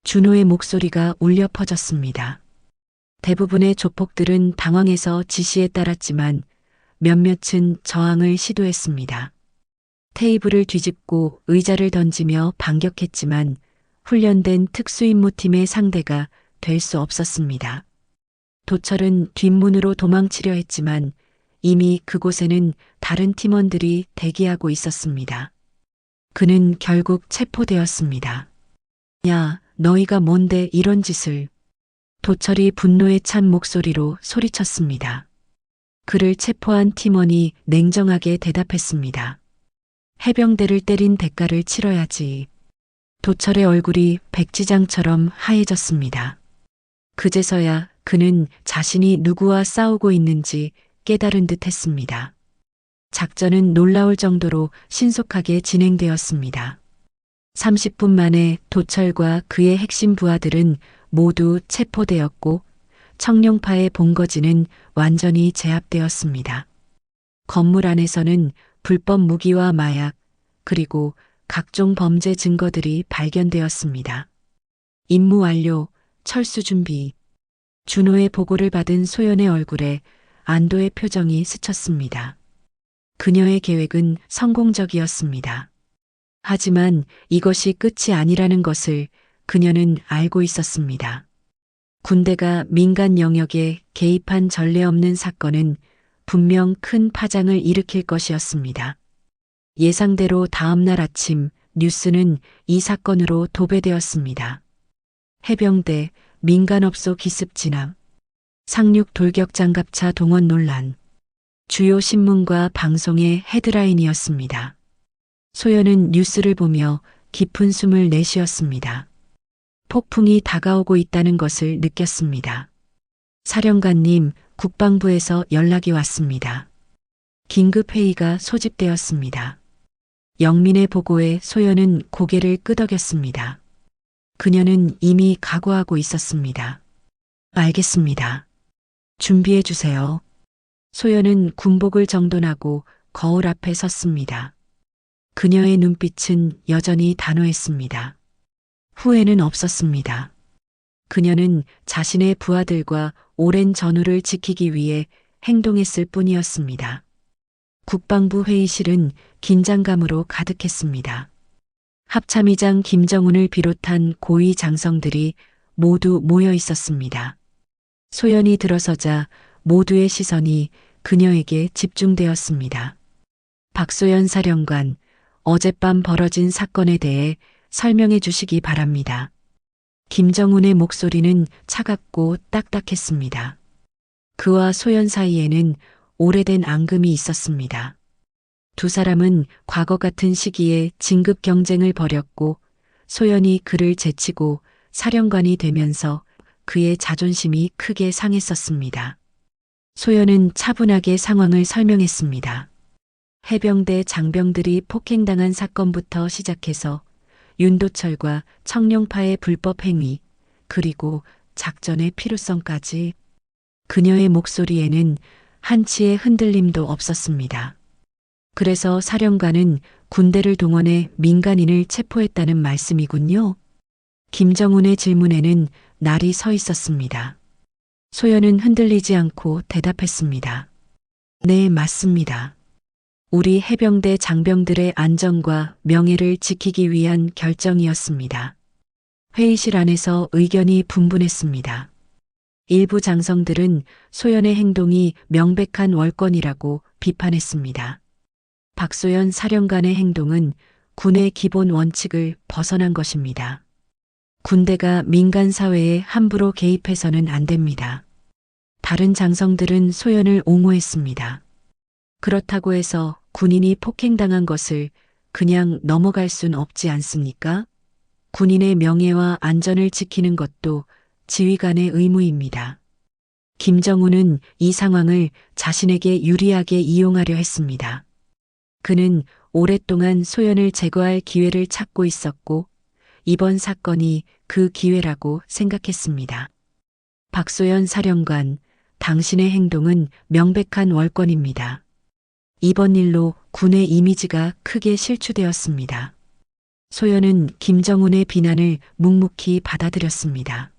준호의 목소리가 울려 퍼졌습니다. 대부분의 조폭들은 당황해서 지시에 따랐지만 몇몇은 저항을 시도했습니다. 테이블을 뒤집고 의자를 던지며 반격했지만 훈련된 특수임무팀의 상대가 될 수 없었습니다. 도철은 뒷문으로 도망치려 했지만 이미 그곳에는 다른 팀원들이 대기하고 있었습니다. 그는 결국 체포되었습니다. 야, 너희가 뭔데 이런 짓을... 도철이 분노에 찬 목소리로 소리쳤습니다. 그를 체포한 팀원이 냉정하게 대답했습니다. 해병대를 때린 대가를 치러야지. 도철의 얼굴이 백지장처럼 하얘졌습니다. 그제서야 그는 자신이 누구와 싸우고 있는지 깨달은 듯 했습니다. 작전은 놀라울 정도로 신속하게 진행되었습니다. 30분 만에 도철과 그의 핵심 부하들은 모두 체포되었고 청룡파의 본거지는 완전히 제압되었습니다. 건물 안에서는 불법 무기와 마약, 그리고 각종 범죄 증거들이 발견되었습니다. 임무 완료, 철수 준비. 준호의 보고를 받은 소연의 얼굴에 안도의 표정이 스쳤습니다. 그녀의 계획은 성공적이었습니다. 하지만 이것이 끝이 아니라는 것을 그녀는 알고 있었습니다. 군대가 민간 영역에 개입한 전례 없는 사건은 분명 큰 파장을 일으킬 것이었습니다. 예상대로 다음 날 아침 뉴스는 이 사건으로 도배되었습니다. 해병대, 민간업소 기습 진압, 상륙 돌격 장갑차 동원 논란, 주요 신문과 방송의 헤드라인이었습니다. 소연은 뉴스를 보며 깊은 숨을 내쉬었습니다. 폭풍이 다가오고 있다는 것을 느꼈습니다. 사령관님, 국방부에서 연락이 왔습니다. 긴급회의가 소집되었습니다. 영민의 보고에 소연은 고개를 끄덕였습니다. 그녀는 이미 각오하고 있었습니다. 알겠습니다. 준비해 주세요. 소연은 군복을 정돈하고 거울 앞에 섰습니다. 그녀의 눈빛은 여전히 단호했습니다. 후회는 없었습니다. 그녀는 자신의 부하들과 오랜 전우를 지키기 위해 행동했을 뿐이었습니다. 국방부 회의실은 긴장감으로 가득했습니다. 합참의장 김정훈을 비롯한 고위 장성들이 모두 모여 있었습니다. 소연이 들어서자 모두의 시선이 그녀에게 집중되었습니다. 박소연 사령관, 어젯밤 벌어진 사건에 대해 설명해 주시기 바랍니다. 김정훈의 목소리는 차갑고 딱딱했습니다. 그와 소연 사이에는 오래된 앙금이 있었습니다. 두 사람은 과거 같은 시기에 진급 경쟁을 벌였고 소연이 그를 제치고 사령관이 되면서 그의 자존심이 크게 상했었습니다. 소연은 차분하게 상황을 설명했습니다. 해병대 장병들이 폭행당한 사건부터 시작해서 윤도철과 청룡파의 불법 행위, 그리고 작전의 필요성까지. 그녀의 목소리에는 한치의 흔들림도 없었습니다. 그래서 사령관은 군대를 동원해 민간인을 체포했다는 말씀이군요. 김정훈의 질문에는 날이 서 있었습니다. 소연은 흔들리지 않고 대답했습니다. 네, 맞습니다. 우리 해병대 장병들의 안전과 명예를 지키기 위한 결정이었습니다. 회의실 안에서 의견이 분분했습니다. 일부 장성들은 소연의 행동이 명백한 월권이라고 비판했습니다. 박소연 사령관의 행동은 군의 기본 원칙을 벗어난 것입니다. 군대가 민간 사회에 함부로 개입해서는 안 됩니다. 다른 장성들은 소연을 옹호했습니다. 그렇다고 해서 군인이 폭행당한 것을 그냥 넘어갈 순 없지 않습니까? 군인의 명예와 안전을 지키는 것도 지휘관의 의무입니다. 김정훈은 이 상황을 자신에게 유리하게 이용하려 했습니다. 그는 오랫동안 소연을 제거할 기회를 찾고 있었고 이번 사건이 그 기회라고 생각했습니다. 박소연 사령관, 당신의 행동은 명백한 월권입니다. 이번 일로 군의 이미지가 크게 실추되었습니다. 소연은 김정훈의 비난을 묵묵히 받아들였습니다.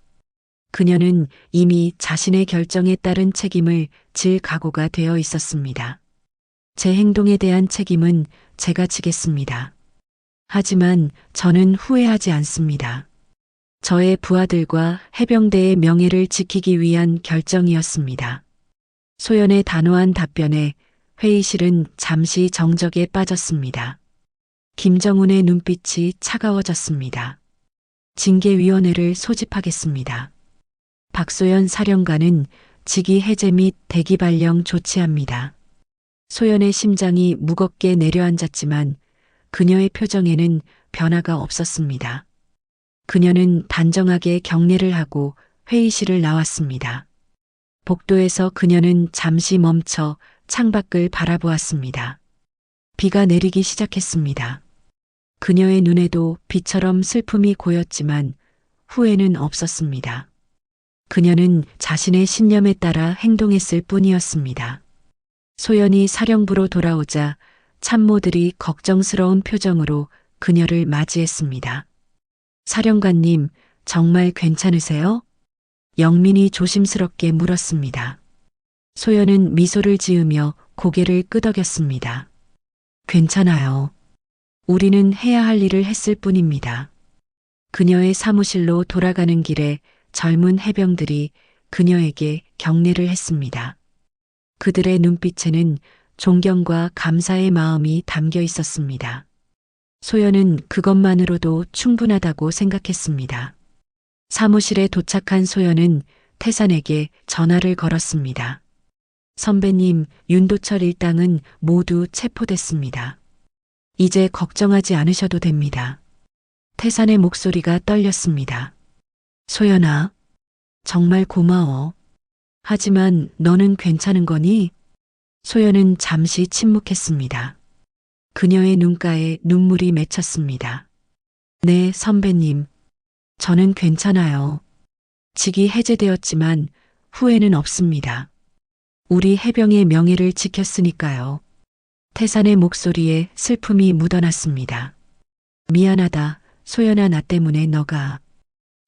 그녀는 이미 자신의 결정에 따른 책임을 질 각오가 되어 있었습니다. 제 행동에 대한 책임은 제가 지겠습니다. 하지만 저는 후회하지 않습니다. 저의 부하들과 해병대의 명예를 지키기 위한 결정이었습니다. 소연의 단호한 답변에 회의실은 잠시 정적에 빠졌습니다. 김정훈의 눈빛이 차가워졌습니다. 징계위원회를 소집하겠습니다. 박소연 사령관은 직위 해제 및 대기 발령 조치합니다. 소연의 심장이 무겁게 내려앉았지만 그녀의 표정에는 변화가 없었습니다. 그녀는 단정하게 경례를 하고 회의실을 나왔습니다. 복도에서 그녀는 잠시 멈춰 창밖을 바라보았습니다. 비가 내리기 시작했습니다. 그녀의 눈에도 비처럼 슬픔이 고였지만 후회는 없었습니다. 그녀는 자신의 신념에 따라 행동했을 뿐이었습니다. 소연이 사령부로 돌아오자 참모들이 걱정스러운 표정으로 그녀를 맞이했습니다. 사령관님, 정말 괜찮으세요? 영민이 조심스럽게 물었습니다. 소연은 미소를 지으며 고개를 끄덕였습니다. 괜찮아요. 우리는 해야 할 일을 했을 뿐입니다. 그녀의 사무실로 돌아가는 길에 젊은 해병들이 그녀에게 경례를 했습니다. 그들의 눈빛에는 존경과 감사의 마음이 담겨 있었습니다. 소연은 그것만으로도 충분하다고 생각했습니다. 사무실에 도착한 소연은 태산에게 전화를 걸었습니다. 선배님, 윤도철 일당은 모두 체포됐습니다. 이제 걱정하지 않으셔도 됩니다. 태산의 목소리가 떨렸습니다. 소연아, 정말 고마워. 하지만 너는 괜찮은 거니? 소연은 잠시 침묵했습니다. 그녀의 눈가에 눈물이 맺혔습니다. 네, 선배님. 저는 괜찮아요. 직위 해제되었지만 후회는 없습니다. 우리 해병의 명예를 지켰으니까요. 태산의 목소리에 슬픔이 묻어났습니다. 미안하다, 소연아, 나 때문에 너가.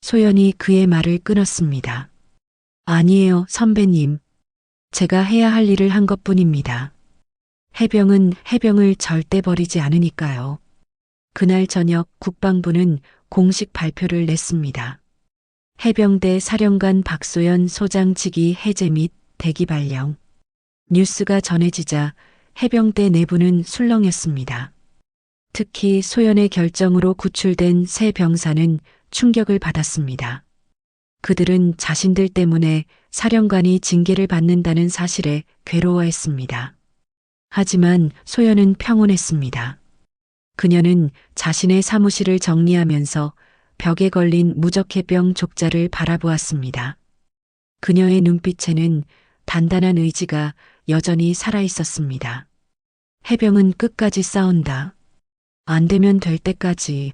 소연이 그의 말을 끊었습니다. 아니에요, 선배님. 제가 해야 할 일을 한 것뿐입니다. 해병은 해병을 절대 버리지 않으니까요. 그날 저녁 국방부는 공식 발표를 냈습니다. 해병대 사령관 박소연 소장 직위 해제 및 대기 발령. 뉴스가 전해지자 해병대 내부는 술렁였습니다. 특히 소연의 결정으로 구출된 새 병사는 충격을 받았습니다. 그들은 자신들 때문에 사령관이 징계를 받는다는 사실에 괴로워했습니다. 하지만 소연은 평온했습니다. 그녀는 자신의 사무실을 정리하면서 벽에 걸린 무적해병 족자를 바라보았습니다. 그녀의 눈빛에는 단단한 의지가 여전히 살아있었습니다. 해병은 끝까지 싸운다. 안 되면 될 때까지.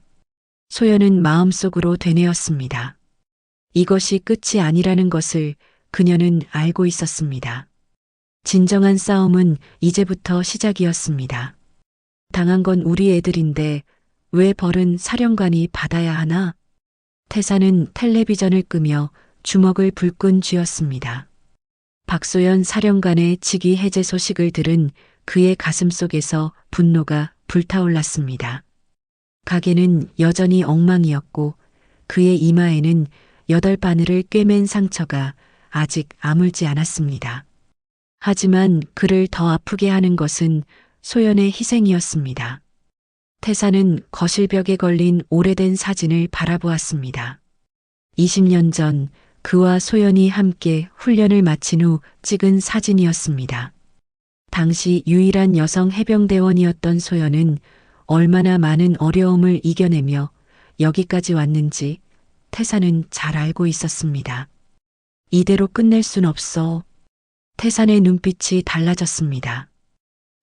소연은 마음속으로 되뇌었습니다. 이것이 끝이 아니라는 것을 그녀는 알고 있었습니다. 진정한 싸움은 이제부터 시작이었습니다. 당한 건 우리 애들인데 왜 벌은 사령관이 받아야 하나? 태사는 텔레비전을 끄며 주먹을 불끈 쥐었습니다. 박소연 사령관의 직위 해제 소식을 들은 그의 가슴 속에서 분노가 불타올랐습니다. 가게는 여전히 엉망이었고 그의 이마에는 8바늘을 꿰맨 상처가 아직 아물지 않았습니다. 하지만 그를 더 아프게 하는 것은 소연의 희생이었습니다. 태사는 거실벽에 걸린 오래된 사진을 바라보았습니다. 20년 전 그와 소연이 함께 훈련을 마친 후 찍은 사진이었습니다. 당시 유일한 여성 해병대원이었던 소연은 얼마나 많은 어려움을 이겨내며 여기까지 왔는지 태사는 잘 알고 있었습니다. 이대로 끝낼 순 없어. 태산의 눈빛이 달라졌습니다.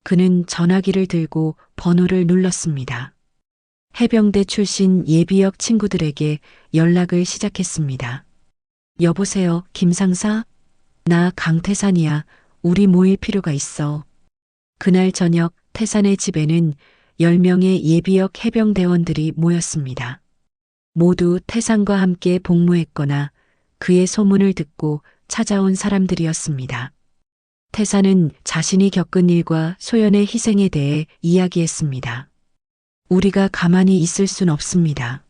그는 전화기를 들고 번호를 눌렀습니다. 해병대 출신 예비역 친구들에게 연락을 시작했습니다. 여보세요, 김상사? 나 강태산이야. 우리 모일 필요가 있어. 그날 저녁 태산의 집에는 10명의 예비역 해병대원들이 모였습니다. 모두 태산과 함께 복무했거나 그의 소문을 듣고 찾아온 사람들이었습니다. 태산은 자신이 겪은 일과 소연의 희생에 대해 이야기했습니다. 우리가 가만히 있을 순 없습니다.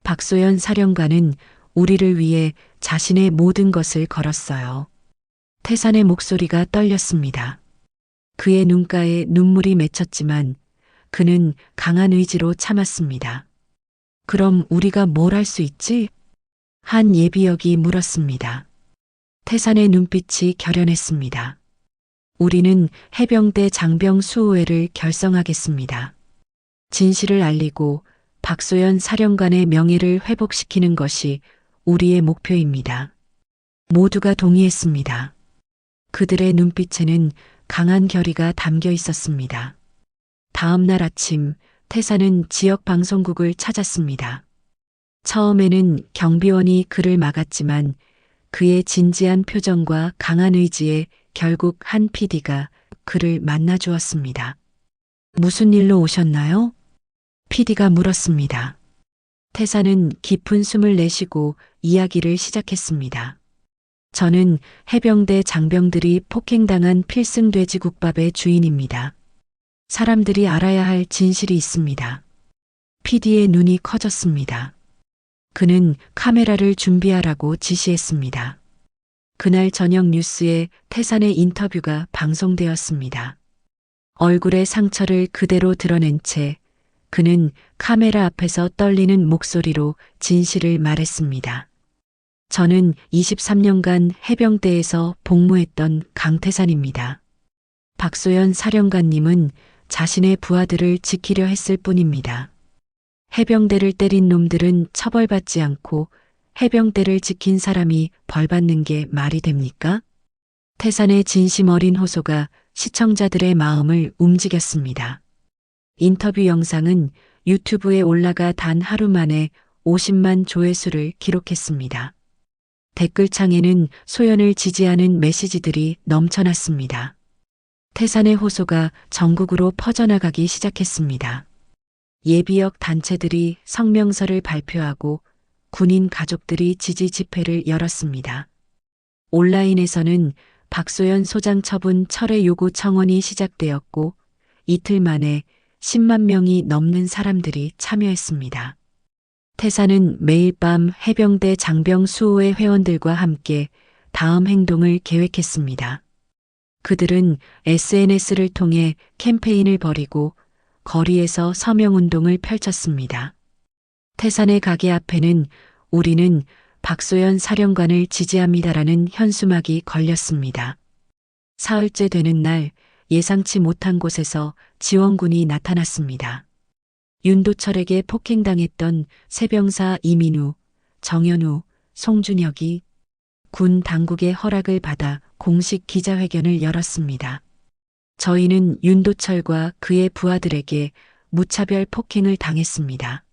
박소연 사령관은 우리를 위해 자신의 모든 것을 걸었어요. 태산의 목소리가 떨렸습니다. 그의 눈가에 눈물이 맺혔지만 그는 강한 의지로 참았습니다. 그럼 우리가 뭘 할 수 있지? 한 예비역이 물었습니다. 태산의 눈빛이 결연했습니다. 우리는 해병대 장병 수호회를 결성하겠습니다. 진실을 알리고 박소연 사령관의 명예를 회복시키는 것이 우리의 목표입니다. 모두가 동의했습니다. 그들의 눈빛에는 강한 결의가 담겨 있었습니다. 다음 날 아침 태산은 지역 방송국을 찾았습니다. 처음에는 경비원이 그를 막았지만 그의 진지한 표정과 강한 의지에 결국 한 PD가 그를 만나 주었습니다. 무슨 일로 오셨나요? PD가 물었습니다. 태산은 깊은 숨을 내쉬고 이야기를 시작했습니다. 저는 해병대 장병들이 폭행당한 필승돼지국밥의 주인입니다. 사람들이 알아야 할 진실이 있습니다. PD의 눈이 커졌습니다. 그는 카메라를 준비하라고 지시했습니다. 그날 저녁 뉴스에 태산의 인터뷰가 방송되었습니다. 얼굴의 상처를 그대로 드러낸 채 그는 카메라 앞에서 떨리는 목소리로 진실을 말했습니다. 저는 23년간 해병대에서 복무했던 강태산입니다. 박소연 사령관님은 자신의 부하들을 지키려 했을 뿐입니다. 해병대를 때린 놈들은 처벌받지 않고 해병대를 지킨 사람이 벌받는 게 말이 됩니까? 태산의 진심 어린 호소가 시청자들의 마음을 움직였습니다. 인터뷰 영상은 유튜브에 올라가 단 하루 만에 50만 조회수를 기록했습니다. 댓글창에는 소연을 지지하는 메시지들이 넘쳐났습니다. 태산의 호소가 전국으로 퍼져나가기 시작했습니다. 예비역 단체들이 성명서를 발표하고 군인 가족들이 지지 집회를 열었습니다. 온라인에서는 박소연 소장 처분 철회 요구 청원이 시작되었고 이틀 만에 10만 명이 넘는 사람들이 참여했습니다. 태산은 매일 밤 해병대 장병 수호회 회원들과 함께 다음 행동을 계획했습니다. 그들은 SNS를 통해 캠페인을 벌이고 거리에서 서명운동을 펼쳤습니다. 태산의 가게 앞에는 우리는 박소연 사령관을 지지합니다라는 현수막이 걸렸습니다. 사흘째 되는 날 예상치 못한 곳에서 지원군이 나타났습니다. 윤도철에게 폭행당했던 세병사 이민우, 정현우, 송준혁이 군 당국의 허락을 받아 공식 기자회견을 열었습니다. 저희는 윤도철과 그의 부하들에게 무차별 폭행을 당했습니다.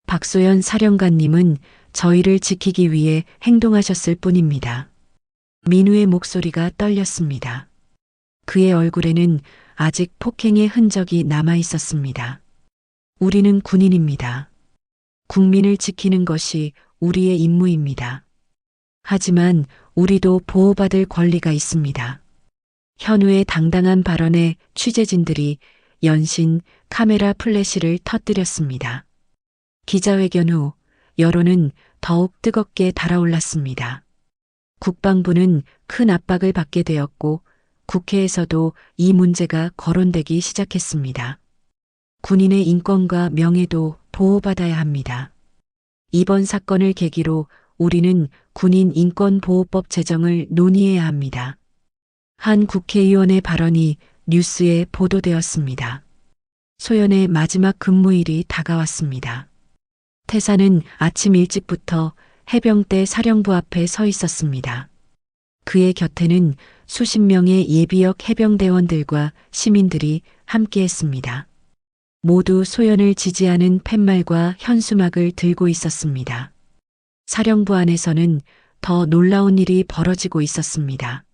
박소연 사령관님은 저희를 지키기 위해 행동하셨을 뿐입니다. 민우의 목소리가 떨렸습니다. 그의 얼굴에는 아직 폭행의 흔적이 남아 있었습니다. 우리는 군인입니다. 국민을 지키는 것이 우리의 임무입니다. 하지만 우리도 보호받을 권리가 있습니다. 현우의 당당한 발언에 취재진들이 연신 카메라 플래시를 터뜨렸습니다. 기자회견 후 여론은 더욱 뜨겁게 달아올랐습니다. 국방부는 큰 압박을 받게 되었고 국회에서도 이 문제가 거론되기 시작했습니다. 군인의 인권과 명예도 보호받아야 합니다. 이번 사건을 계기로 우리는 군인 인권보호법 제정을 논의해야 합니다. 한 국회의원의 발언이 뉴스에 보도되었습니다. 소연의 마지막 근무일이 다가왔습니다. 태산은 아침 일찍부터 해병대 사령부 앞에 서 있었습니다. 그의 곁에는 수십 명의 예비역 해병대원들과 시민들이 함께했습니다. 모두 소연을 지지하는 팻말과 현수막을 들고 있었습니다. 사령부 안에서는 더 놀라운 일이 벌어지고 있었습니다.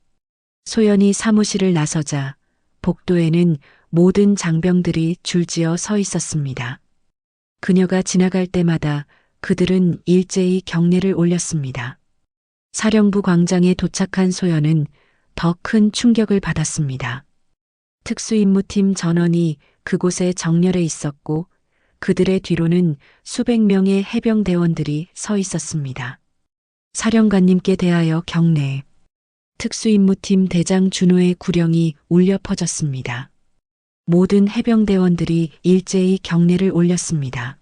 소연이 사무실을 나서자 복도에는 모든 장병들이 줄지어 서 있었습니다. 그녀가 지나갈 때마다 그들은 일제히 경례를 올렸습니다. 사령부 광장에 도착한 소연은 더 큰 충격을 받았습니다. 특수임무팀 전원이 그곳에 정렬해 있었고 그들의 뒤로는 수백 명의 해병대원들이 서 있었습니다. 사령관님께 대하여 경례. 특수임무팀 대장 준호의 구령이 울려 퍼졌습니다. 모든 해병대원들이 일제히 경례를 올렸습니다.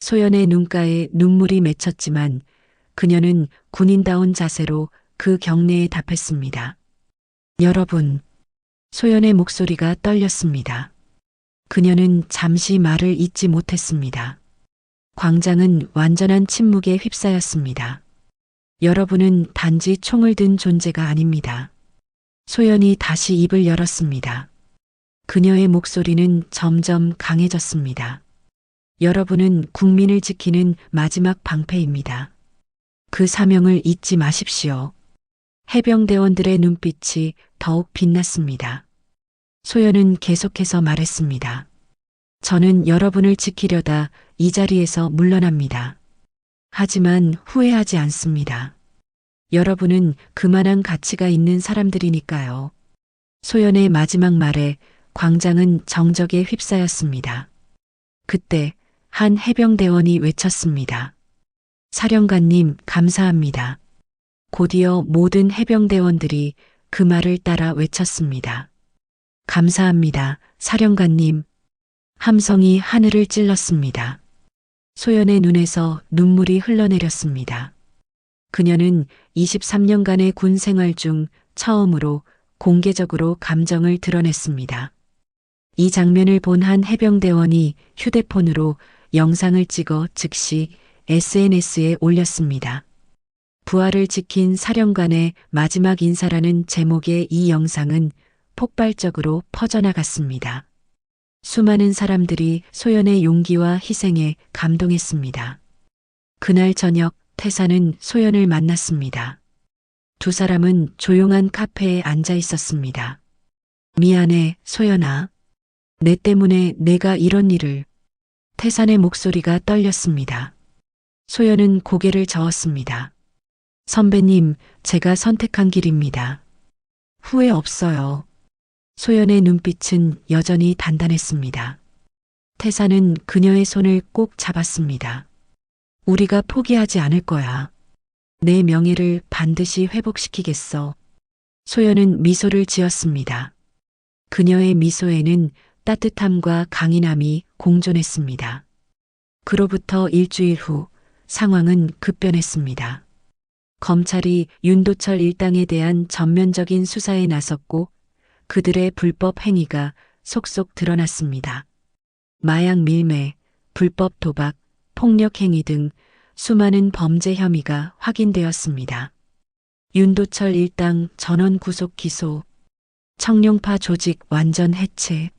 소연의 눈가에 눈물이 맺혔지만 그녀는 군인다운 자세로 그 경례에 답했습니다. 여러분, 소연의 목소리가 떨렸습니다. 그녀는 잠시 말을 잇지 못했습니다. 광장은 완전한 침묵에 휩싸였습니다. 여러분은 단지 총을 든 존재가 아닙니다. 소연이 다시 입을 열었습니다. 그녀의 목소리는 점점 강해졌습니다. 여러분은 국민을 지키는 마지막 방패입니다. 그 사명을 잊지 마십시오. 해병대원들의 눈빛이 더욱 빛났습니다. 소연은 계속해서 말했습니다. 저는 여러분을 지키려다 이 자리에서 물러납니다. 하지만 후회하지 않습니다. 여러분은 그만한 가치가 있는 사람들이니까요. 소연의 마지막 말에 광장은 정적에 휩싸였습니다. 그때 한 해병대원이 외쳤습니다. 사령관님, 감사합니다. 곧이어 모든 해병대원들이 그 말을 따라 외쳤습니다. 감사합니다, 사령관님. 함성이 하늘을 찔렀습니다. 소연의 눈에서 눈물이 흘러내렸습니다. 그녀는 23년간의 군 생활 중 처음으로 공개적으로 감정을 드러냈습니다. 이 장면을 본 한 해병대원이 휴대폰으로 영상을 찍어 즉시 SNS에 올렸습니다. 부하를 지킨 사령관의 마지막 인사라는 제목의 이 영상은 폭발적으로 퍼져나갔습니다. 수많은 사람들이 소연의 용기와 희생에 감동했습니다. 그날 저녁 태사는 소연을 만났습니다. 두 사람은 조용한 카페에 앉아 있었습니다. 미안해, 소연아. 내 때문에 내가 이런 일을. 태산의 목소리가 떨렸습니다. 소연은 고개를 저었습니다. 선배님, 제가 선택한 길입니다. 후회 없어요. 소연의 눈빛은 여전히 단단했습니다. 태사는 그녀의 손을 꼭 잡았습니다. 우리가 포기하지 않을 거야. 내 명예를 반드시 회복시키겠어. 소연은 미소를 지었습니다. 그녀의 미소에는 따뜻함과 강인함이 공존했습니다. 그로부터 일주일 후 상황은 급변했습니다. 검찰이 윤도철 일당에 대한 전면적인 수사에 나섰고 그들의 불법 행위가 속속 드러났습니다. 마약 밀매, 불법 도박, 폭력 행위 등 수많은 범죄 혐의가 확인되었습니다. 윤도철 일당 전원 구속 기소, 청룡파 조직 완전 해체,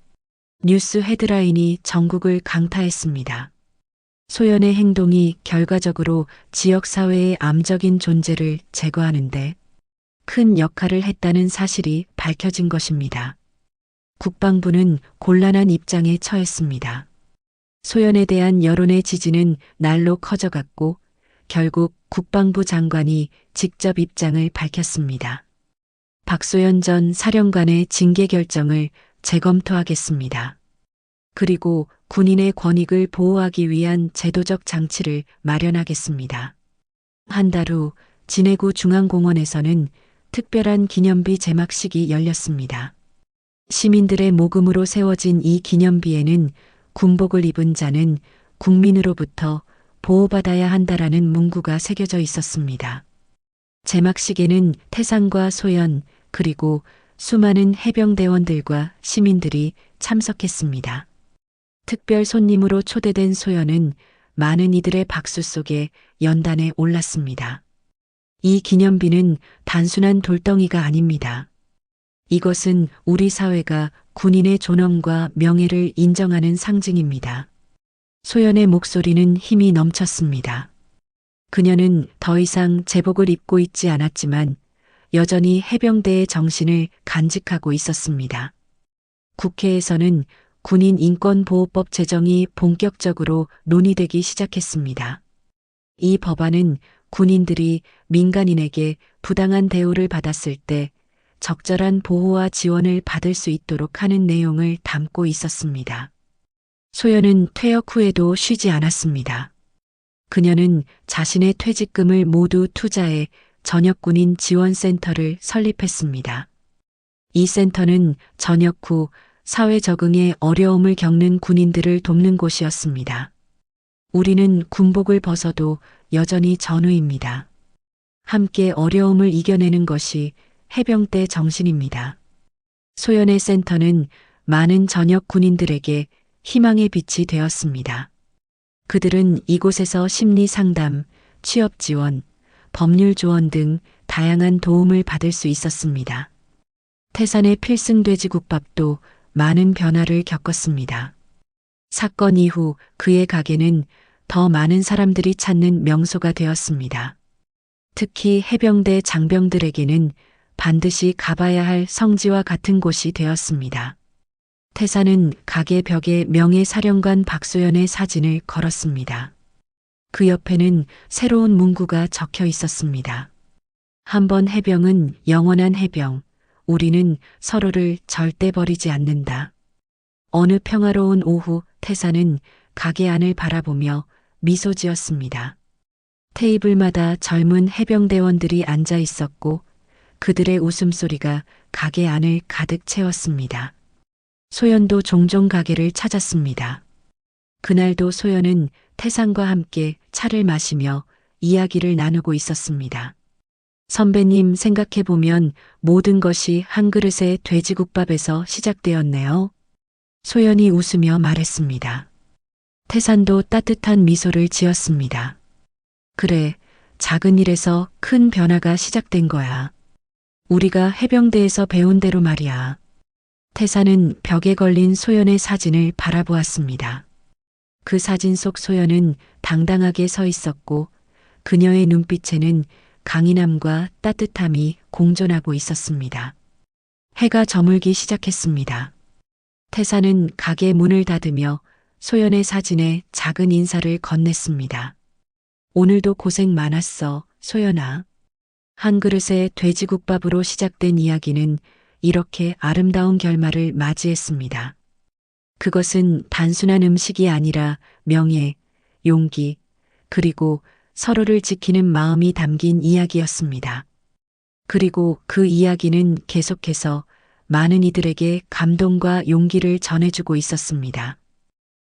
뉴스 헤드라인이 전국을 강타했습니다. 소연의 행동이 결과적으로 지역사회의 암적인 존재를 제거하는데 큰 역할을 했다는 사실이 밝혀진 것입니다. 국방부는 곤란한 입장에 처했습니다. 소연에 대한 여론의 지지는 날로 커져갔고 결국 국방부 장관이 직접 입장을 밝혔습니다. 박소연 전 사령관의 징계 결정을 재검토하겠습니다. 그리고 군인의 권익을 보호하기 위한 제도적 장치를 마련하겠습니다. 한 달 후 진해구 중앙공원에서는 특별한 기념비 제막식이 열렸습니다. 시민들의 모금으로 세워진 이 기념비에는 군복을 입은 자는 국민으로부터 보호받아야 한다라는 문구가 새겨져 있었습니다. 제막식에는 태상과 소연 그리고 수많은 해병대원들과 시민들이 참석했습니다. 특별 손님으로 초대된 소연은 많은 이들의 박수 속에 연단에 올랐습니다. 이 기념비는 단순한 돌덩이가 아닙니다. 이것은 우리 사회가 군인의 존엄과 명예를 인정하는 상징입니다. 소연의 목소리는 힘이 넘쳤습니다. 그녀는 더 이상 제복을 입고 있지 않았지만 여전히 해병대의 정신을 간직하고 있었습니다. 국회에서는 군인 인권보호법 제정이 본격적으로 논의되기 시작했습니다. 이 법안은 군인들이 민간인에게 부당한 대우를 받았을 때 적절한 보호와 지원을 받을 수 있도록 하는 내용을 담고 있었습니다. 소연은 퇴역 후에도 쉬지 않았습니다. 그녀는 자신의 퇴직금을 모두 투자해 전역군인 지원센터를 설립했습니다. 이 센터는 전역 후 사회 적응에 어려움을 겪는 군인들을 돕는 곳이었습니다. 우리는 군복을 벗어도 여전히 전우입니다. 함께 어려움을 이겨내는 것이 해병대 정신입니다. 소연의 센터는 많은 전역 군인들에게 희망의 빛이 되었습니다. 그들은 이곳에서 심리 상담, 취업 지원, 법률 조언 등 다양한 도움을 받을 수 있었습니다. 태산의 필승 돼지국밥도 많은 변화를 겪었습니다. 사건 이후 그의 가게는 더 많은 사람들이 찾는 명소가 되었습니다. 특히 해병대 장병들에게는 반드시 가봐야 할 성지와 같은 곳이 되었습니다. 태사는 가게 벽에 명예사령관 박소연의 사진을 걸었습니다. 그 옆에는 새로운 문구가 적혀 있었습니다. 한 번 해병은 영원한 해병, 우리는 서로를 절대 버리지 않는다. 어느 평화로운 오후 태사는 가게 안을 바라보며 미소 지었습니다. 테이블마다 젊은 해병대원들이 앉아 있었고 그들의 웃음소리가 가게 안을 가득 채웠습니다. 소연도 종종 가게를 찾았습니다. 그날도 소연은 태산과 함께 차를 마시며 이야기를 나누고 있었습니다. 선배님, 생각해보면 모든 것이 한 그릇의 돼지국밥에서 시작되었네요. 소연이 웃으며 말했습니다. 태산도 따뜻한 미소를 지었습니다. 그래, 작은 일에서 큰 변화가 시작된 거야. 우리가 해병대에서 배운 대로 말이야. 태산은 벽에 걸린 소연의 사진을 바라보았습니다. 그 사진 속 소연은 당당하게 서 있었고 그녀의 눈빛에는 강인함과 따뜻함이 공존하고 있었습니다. 해가 저물기 시작했습니다. 태산은 가게 문을 닫으며 소연의 사진에 작은 인사를 건넸습니다. 오늘도 고생 많았어, 소연아. 한 그릇의 돼지국밥으로 시작된 이야기는 이렇게 아름다운 결말을 맞이했습니다. 그것은 단순한 음식이 아니라 명예, 용기, 그리고 서로를 지키는 마음이 담긴 이야기였습니다. 그리고 그 이야기는 계속해서 많은 이들에게 감동과 용기를 전해주고 있었습니다.